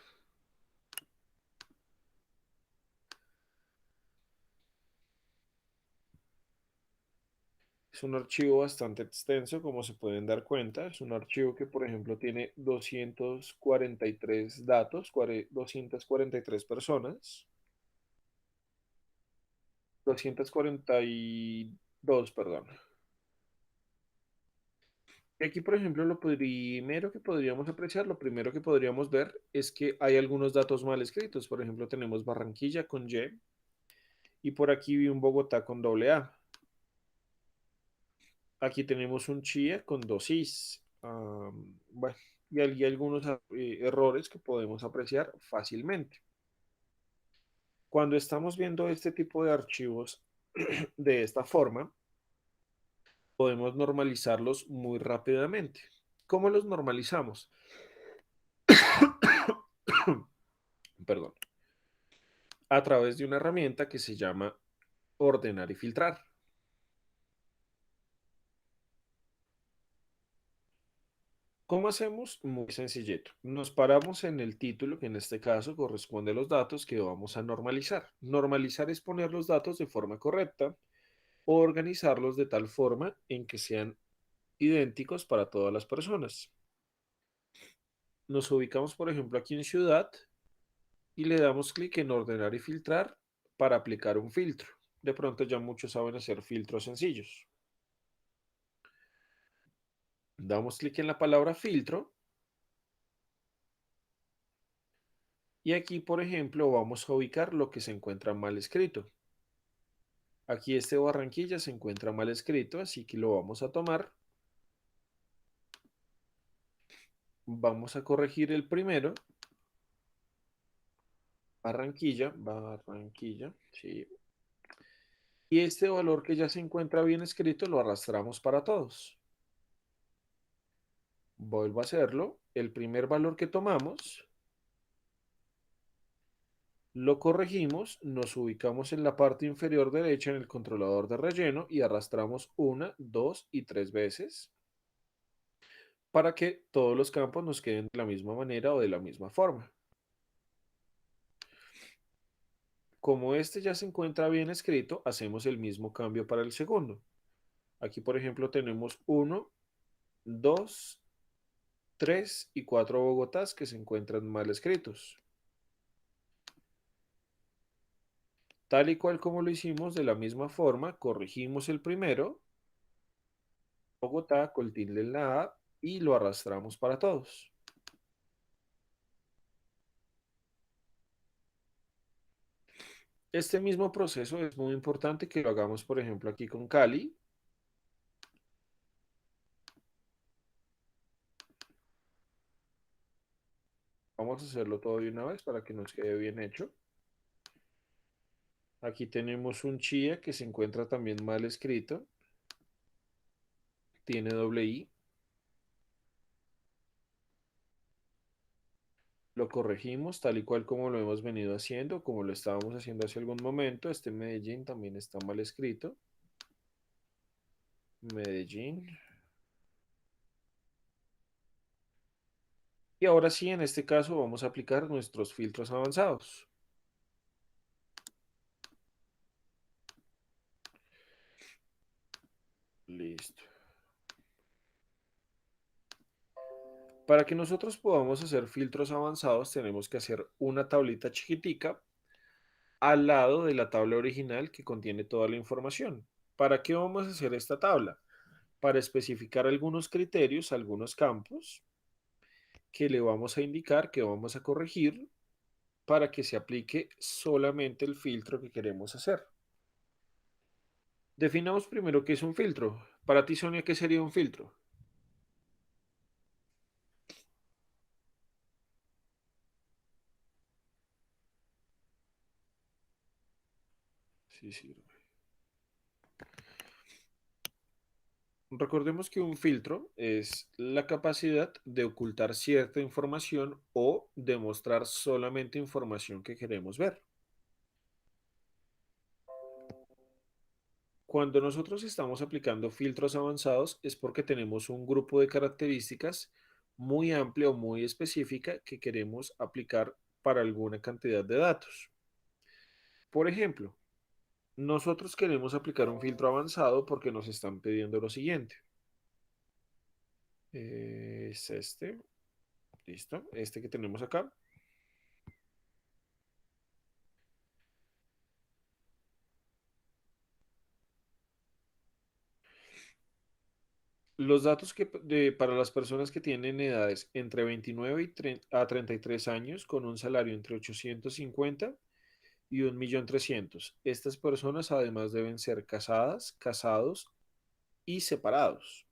Es un archivo bastante extenso, como se pueden dar cuenta. Es un archivo que, por ejemplo, tiene 243 datos, 243 personas, 242, perdón. Y aquí, por ejemplo, lo primero que podríamos apreciar, lo primero que podríamos ver es que hay algunos datos mal escritos. Por ejemplo, tenemos Barranquilla con Y y por aquí vi un Bogotá con doble A. Aquí tenemos un Chía con dos Is. Bueno, y hay algunos errores que podemos apreciar fácilmente. Cuando estamos viendo este tipo de archivos de esta forma, podemos normalizarlos muy rápidamente. ¿Cómo los normalizamos? Perdón. A través de una herramienta que se llama ordenar y filtrar. ¿Cómo hacemos? Muy sencillito. Nos paramos en el título, que en este caso corresponde a los datos que vamos a normalizar. Normalizar es poner los datos de forma correcta o organizarlos de tal forma en que sean idénticos para todas las personas. Nos ubicamos, por ejemplo, aquí en ciudad y le damos clic en ordenar y filtrar para aplicar un filtro. De pronto ya muchos saben hacer filtros sencillos. Damos clic en la palabra filtro y aquí, por ejemplo, vamos a ubicar lo que se encuentra mal escrito. Aquí este Barranquilla se encuentra mal escrito, así que lo vamos a tomar. Vamos a corregir el primero. Barranquilla, Barranquilla, sí. Y este valor que ya se encuentra bien escrito lo arrastramos para todos. Vuelvo a hacerlo. El primer valor que tomamos, lo corregimos, nos ubicamos en la parte inferior derecha en el controlador de relleno y arrastramos una, dos y tres veces para que todos los campos nos queden de la misma manera o de la misma forma. Como este ya se encuentra bien escrito, hacemos el mismo cambio para el segundo. Aquí, por ejemplo, tenemos uno, 2, 3 y 4 Bogotás que se encuentran mal escritos. Tal y cual como lo hicimos, de la misma forma, corregimos el primero, Bogotá, con tilde en la A, y lo arrastramos para todos. Este mismo proceso es muy importante que lo hagamos, por ejemplo, aquí con Cali. Vamos a hacerlo todo de una vez para que nos quede bien hecho. Aquí tenemos un chía que se encuentra también mal escrito. Tiene doble I. Lo corregimos tal y cual como lo hemos venido haciendo, como lo estábamos haciendo hace algún momento. Este Medellín también está mal escrito. Medellín. Y ahora sí, en este caso vamos a aplicar nuestros filtros avanzados. Listo. Para que nosotros podamos hacer filtros avanzados, tenemos que hacer una tablita chiquitica al lado de la tabla original que contiene toda la información. ¿Para qué vamos a hacer esta tabla? Para especificar algunos criterios, algunos campos que le vamos a indicar que vamos a corregir para que se aplique solamente el filtro que queremos hacer. Definamos primero qué es un filtro. Para ti, Sonia, ¿qué sería un filtro? Sí, sí. Recordemos que un filtro es la capacidad de ocultar cierta información o de mostrar solamente información que queremos ver. Cuando nosotros estamos aplicando filtros avanzados es porque tenemos un grupo de características muy amplia o muy específica que queremos aplicar para alguna cantidad de datos. Por ejemplo, nosotros queremos aplicar un filtro avanzado porque nos están pidiendo lo siguiente. Es este, listo, este que tenemos acá. Los datos para las personas que tienen edades entre 29 a 33 años con un salario entre 850 y 1.300.000. Estas personas además deben ser casadas, casados y separados.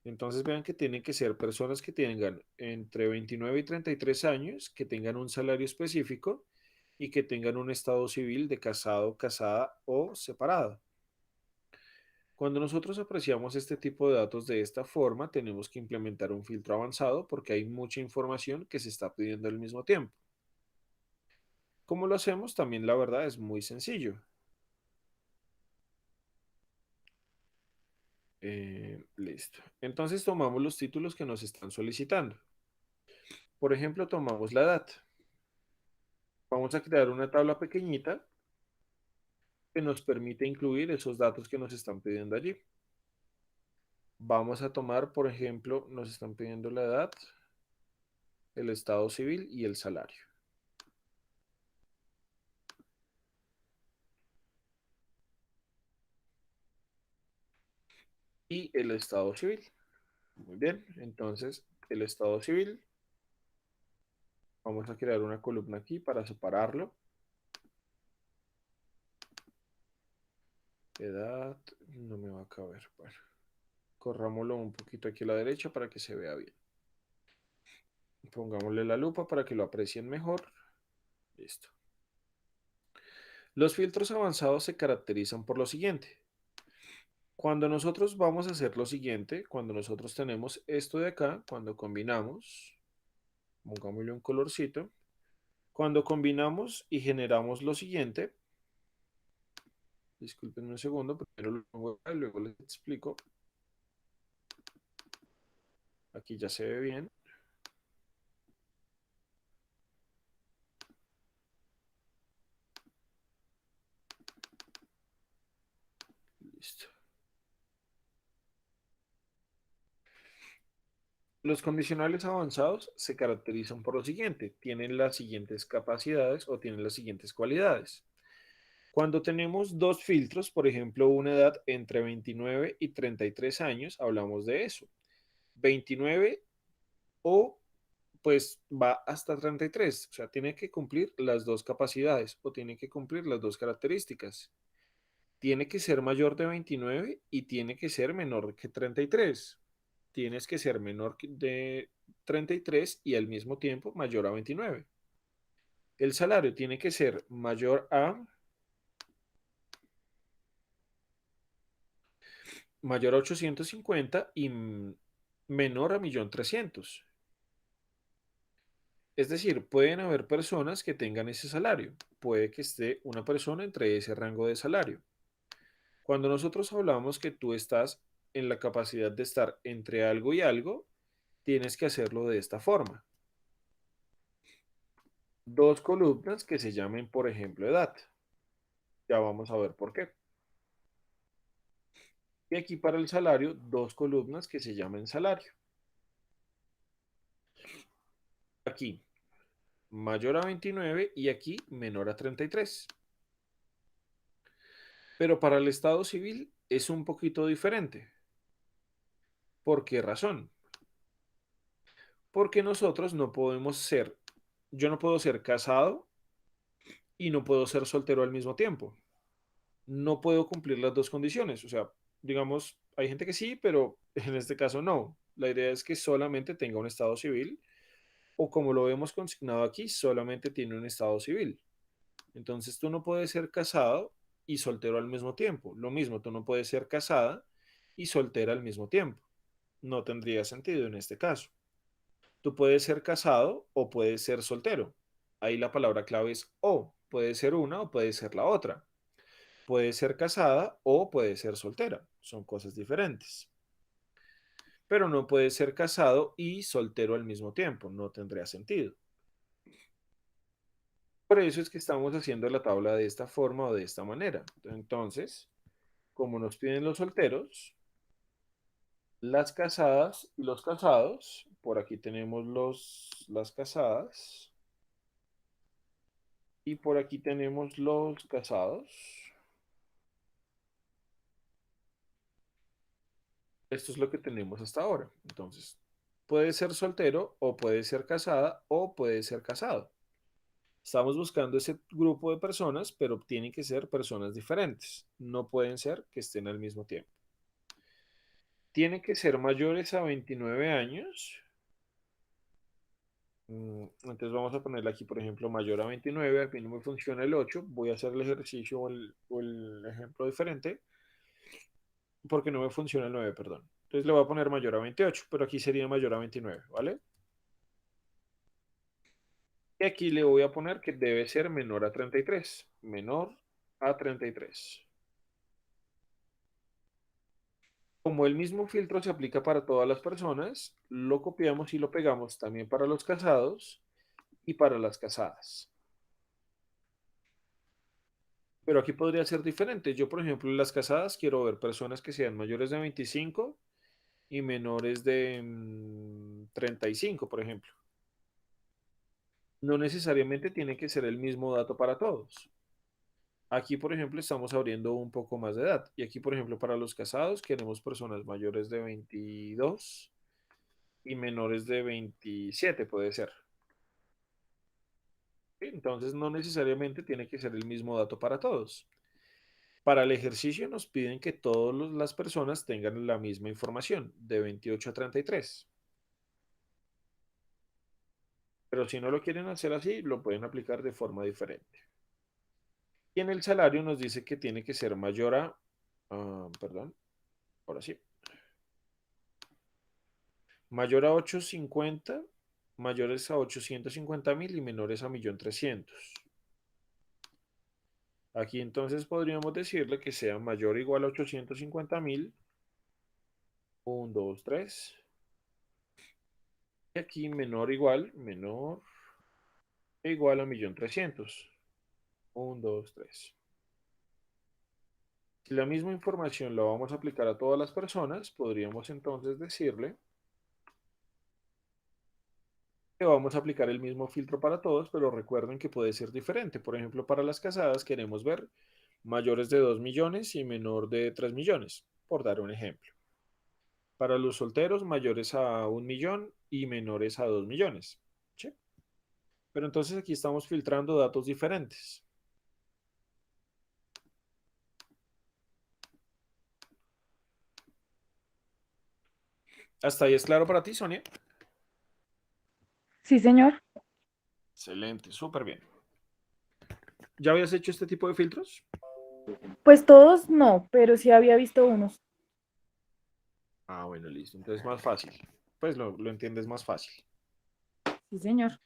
Entonces vean que tienen que ser personas que tengan entre 29 y 33 años, que tengan un salario específico y que tengan un estado civil de casado, casada o separado. Cuando nosotros apreciamos este tipo de datos de esta forma, tenemos que implementar un filtro avanzado porque hay mucha información que se está pidiendo al mismo tiempo. ¿Cómo lo hacemos? También la verdad es muy sencillo. Listo. Entonces tomamos los títulos que nos están solicitando. Por ejemplo, tomamos la edad. Vamos a crear una tabla pequeñita que nos permite incluir esos datos que nos están pidiendo allí. Vamos a tomar, por ejemplo, nos están pidiendo la edad, el estado civil y el salario. Y el estado civil. Muy bien, entonces el estado civil, vamos a crear una columna aquí para separarlo. Edad, no me va a caber. Bueno, corrámoslo un poquito aquí a la derecha para que se vea bien. Pongámosle la lupa para que lo aprecien mejor. Listo. Los filtros avanzados se caracterizan por lo siguiente. Cuando nosotros vamos a hacer lo siguiente, cuando nosotros tenemos esto de acá, cuando combinamos, pongámosle un colorcito, cuando combinamos y generamos lo siguiente, disculpen un segundo, primero lo pongo acá y luego les explico. Aquí ya se ve bien. Listo. Los condicionales avanzados se caracterizan por lo siguiente. Tienen las siguientes capacidades o tienen las siguientes cualidades. Cuando tenemos dos filtros, por ejemplo, una edad entre 29 y 33 años, hablamos de eso. 29 o pues va hasta 33, o sea, tiene que cumplir las dos capacidades o tiene que cumplir las dos características. Tiene que ser mayor de 29 y tiene que ser menor que 33. Tienes que ser menor de 33 y al mismo tiempo mayor a 29. El salario tiene que ser mayor a 850 y menor a 1.300.000. Es decir, pueden haber personas que tengan ese salario. Puede que esté una persona entre ese rango de salario. Cuando nosotros hablamos que tú estás en la capacidad de estar entre algo y algo, tienes que hacerlo de esta forma. Dos columnas que se llamen, por ejemplo, edad. Ya vamos a ver por qué. Y aquí para el salario, dos columnas que se llamen salario. Aquí mayor a 29 y aquí menor a 33. Pero para el estado civil es un poquito diferente. ¿Por qué razón? Porque nosotros no podemos ser, yo no puedo ser casado y no puedo ser soltero al mismo tiempo. No puedo cumplir las dos condiciones. O sea, digamos, hay gente que sí, pero en este caso no. La idea es que solamente tenga un estado civil o como lo vemos consignado aquí, solamente tiene un estado civil. Entonces tú no puedes ser casado y soltero al mismo tiempo. Lo mismo, tú no puedes ser casada y soltera al mismo tiempo. No tendría sentido en este caso. Tú puedes ser casado o puedes ser soltero. Ahí la palabra clave es o. Puede ser una o puede ser la otra. Puede ser casada o puede ser soltera. Son cosas diferentes. Pero no puede ser casado y soltero al mismo tiempo. No tendría sentido. Por eso es que estamos haciendo la tabla de esta forma o de esta manera. Entonces, como nos piden los solteros, las casadas y los casados, por aquí tenemos las casadas y por aquí tenemos los casados. Esto es lo que tenemos hasta ahora. Entonces, puede ser soltero o puede ser casada o puede ser casado. Estamos buscando ese grupo de personas, pero tienen que ser personas diferentes. No pueden ser que estén al mismo tiempo. Tienen que ser mayores a 29 años. Entonces vamos a ponerle aquí, por ejemplo, mayor a 29. Al fin no me funciona el 8. Voy a hacer el ejercicio o el ejemplo diferente porque no me funciona el 9, perdón. Entonces le voy a poner mayor a 28, pero aquí sería mayor a 29, ¿vale? Y aquí le voy a poner que debe ser menor a 33. Menor a 33. Como el mismo filtro se aplica para todas las personas, lo copiamos y lo pegamos también para los casados y para las casadas. Pero aquí podría ser diferente. Yo, por ejemplo, en las casadas quiero ver personas que sean mayores de 25 y menores de 35, por ejemplo. No necesariamente tiene que ser el mismo dato para todos. Aquí, por ejemplo, estamos abriendo un poco más de edad. Y aquí, por ejemplo, para los casados queremos personas mayores de 22 y menores de 27, puede ser. ¿Sí? Entonces, no necesariamente tiene que ser el mismo dato para todos. Para el ejercicio nos piden que todas las personas tengan la misma información, de 28 a 33. Pero si no lo quieren hacer así, lo pueden aplicar de forma diferente. Y en el salario nos dice que tiene que ser mayor a, perdón, ahora sí, mayor a 850, mayores a 850.000 y menores a 1.300.000. Aquí entonces podríamos decirle que sea mayor o igual a 850.000. 1, 2, 3. Y aquí menor e igual a 1.300.000. 1, 2, 3. Si la misma información la vamos a aplicar a todas las personas, podríamos entonces decirle que vamos a aplicar el mismo filtro para todos, pero recuerden que puede ser diferente. Por ejemplo, para las casadas queremos ver mayores de 2 millones y menor de 3 millones, por dar un ejemplo. Para los solteros, mayores a 1 millón y menores a 2 millones. ¿Sí? Pero entonces aquí estamos filtrando datos diferentes. ¿Hasta ahí es claro para ti, Sonia? Sí, señor. Excelente, súper bien. ¿Ya habías hecho este tipo de filtros? Pues todos no, pero sí había visto unos. Ah, bueno, listo. Entonces más fácil. Pues lo entiendes más fácil. Sí, señor.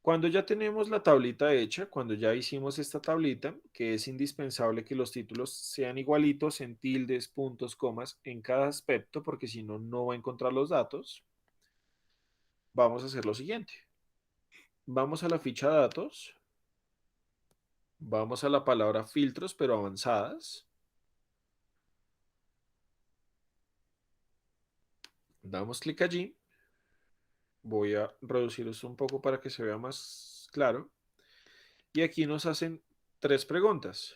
Cuando ya tenemos la tablita hecha, cuando ya hicimos esta tablita, que es indispensable que los títulos sean igualitos en tildes, puntos, comas, en cada aspecto, porque si no, no va a encontrar los datos, vamos a hacer lo siguiente. Vamos a la ficha de datos, vamos a la palabra filtros, pero avanzadas, damos clic allí, voy a reducir esto un poco para que se vea más claro, y aquí nos hacen tres preguntas.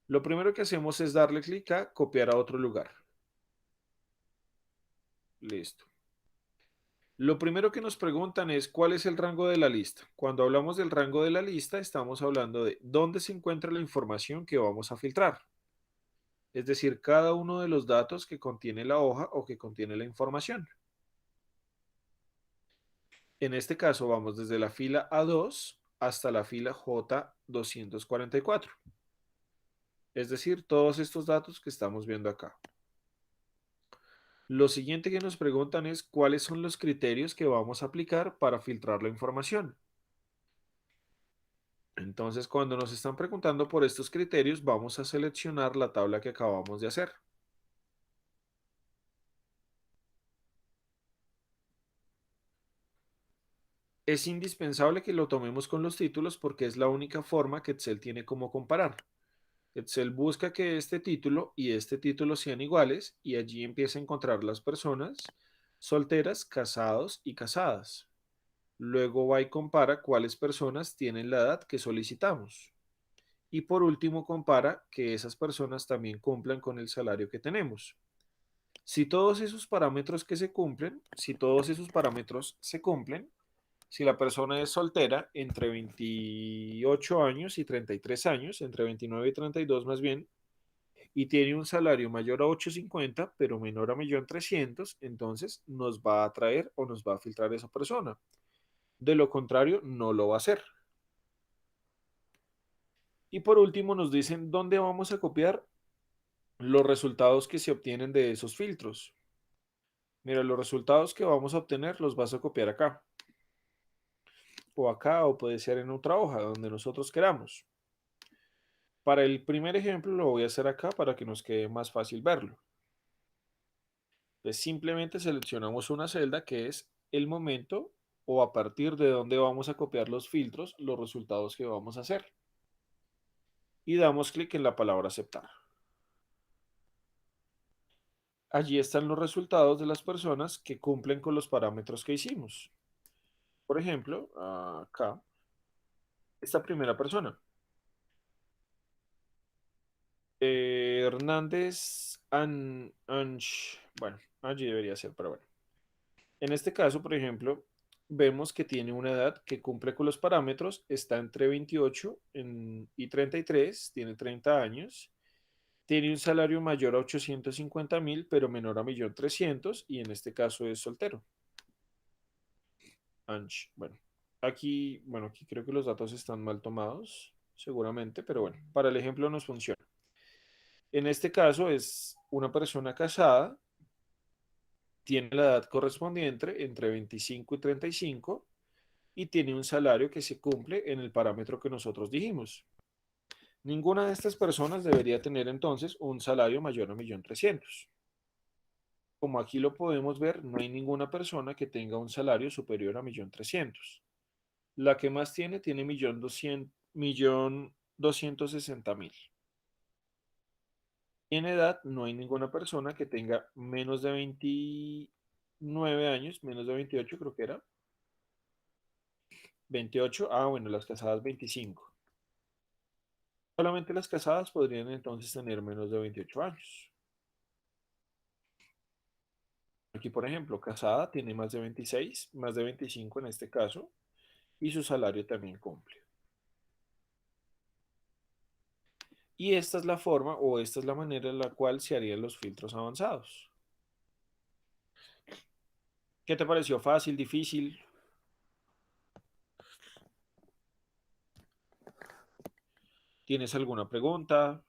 Lo primero que hacemos es darle clic a copiar a otro lugar. Listo. Lo primero que nos preguntan es cuál es el rango de la lista. Cuando hablamos del rango de la lista, estamos hablando de dónde se encuentra la información que vamos a filtrar. Es decir, cada uno de los datos que contiene la hoja o que contiene la información. En este caso, vamos desde la fila A2 hasta la fila J244. Es decir, todos estos datos que estamos viendo acá. Lo siguiente que nos preguntan es cuáles son los criterios que vamos a aplicar para filtrar la información. Entonces, cuando nos están preguntando por estos criterios, vamos a seleccionar la tabla que acabamos de hacer. Es indispensable que lo tomemos con los títulos porque es la única forma que Excel tiene como comparar. Excel busca que este título y este título sean iguales y allí empieza a encontrar las personas solteras, casados y casadas. Luego va y compara cuáles personas tienen la edad que solicitamos. Y por último compara que esas personas también cumplan con el salario que tenemos. Si todos esos parámetros que se cumplen, si todos esos parámetros se cumplen, si la persona es soltera entre 28 años y 33 años, entre 29 y 32 más bien, y tiene un salario mayor a 850, pero menor a 1.300.000, entonces nos va a atraer o nos va a filtrar esa persona. De lo contrario, no lo va a hacer. Y por último nos dicen dónde vamos a copiar los resultados que se obtienen de esos filtros. Mira, los resultados que vamos a obtener los vas a copiar acá, o acá, o puede ser en otra hoja, donde nosotros queramos. Para el primer ejemplo lo voy a hacer acá para que nos quede más fácil verlo. Entonces simplemente seleccionamos una celda que es el momento o a partir de donde vamos a copiar los filtros, los resultados que vamos a hacer. Y damos clic en la palabra aceptar. Allí están los resultados de las personas que cumplen con los parámetros que hicimos. Por ejemplo, acá, esta primera persona. Hernández bueno, allí debería ser, pero bueno. En este caso, por ejemplo, vemos que tiene una edad que cumple con los parámetros, está entre 28 y 33, tiene 30 años, tiene un salario mayor a 850.000, pero menor a 1.300.000, y en este caso es soltero. Bueno, aquí creo que los datos están mal tomados, seguramente, pero bueno, para el ejemplo nos funciona. En este caso es una persona casada, tiene la edad correspondiente entre 25 y 35 y tiene un salario que se cumple en el parámetro que nosotros dijimos. Ninguna de estas personas debería tener entonces un salario mayor a 1.300.000. Como aquí lo podemos ver, no hay ninguna persona que tenga un salario superior a 1.300.000. La que más tiene 1.260.000. Y en edad no hay ninguna persona que tenga menos de 29 años, menos de 28 creo que era. 28, bueno, las casadas 25. Solamente las casadas podrían entonces tener menos de 28 años. Aquí, por ejemplo, casada tiene más de 26, más de 25 en este caso, y su salario también cumple. Y esta es la forma o esta es la manera en la cual se harían los filtros avanzados. ¿Qué te pareció? ¿Fácil, difícil? ¿Tienes alguna pregunta?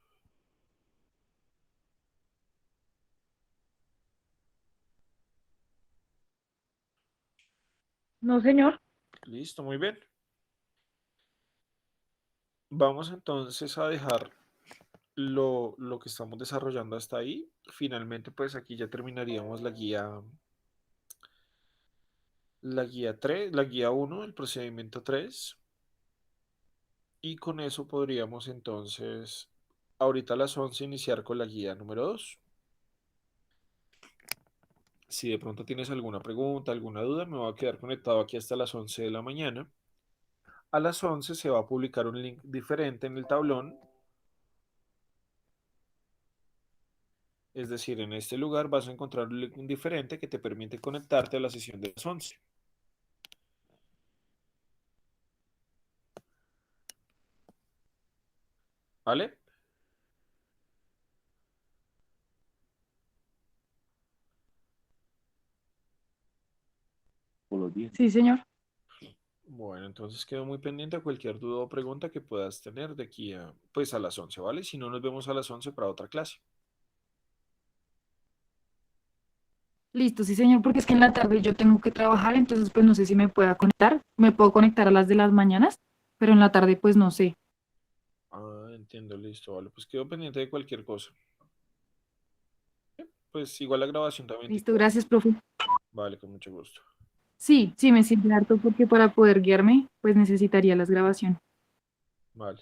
No, señor. Listo, muy bien. Vamos entonces a dejar lo que estamos desarrollando hasta ahí. Finalmente, pues aquí ya terminaríamos la guía 3, la guía 1, el procedimiento 3. Y con eso podríamos entonces, ahorita a las 11 iniciar con la guía número 2. Si de pronto tienes alguna pregunta, alguna duda, me voy a quedar conectado aquí hasta las 11 de la mañana. A las 11 se va a publicar un link diferente en el tablón. Es decir, en este lugar vas a encontrar un link diferente que te permite conectarte a la sesión de las 11. ¿Vale? Sí, señor. Bueno, entonces quedo muy pendiente a cualquier duda o pregunta que puedas tener de aquí a, pues a las 11, ¿vale? Si no, nos vemos a las 11 para otra clase. Listo, sí, señor, porque es que en la tarde yo tengo que trabajar, entonces pues no sé si me pueda conectar. Me puedo conectar a las de las mañanas, pero en la tarde pues no sé. Ah, entiendo, listo, vale. Pues quedo pendiente de cualquier cosa. Pues igual la grabación también te Listo, queda. gracias, profe. Vale, con mucho gusto. Sí, sí, me sirve harto porque para poder guiarme pues necesitaría las grabaciones. Vale.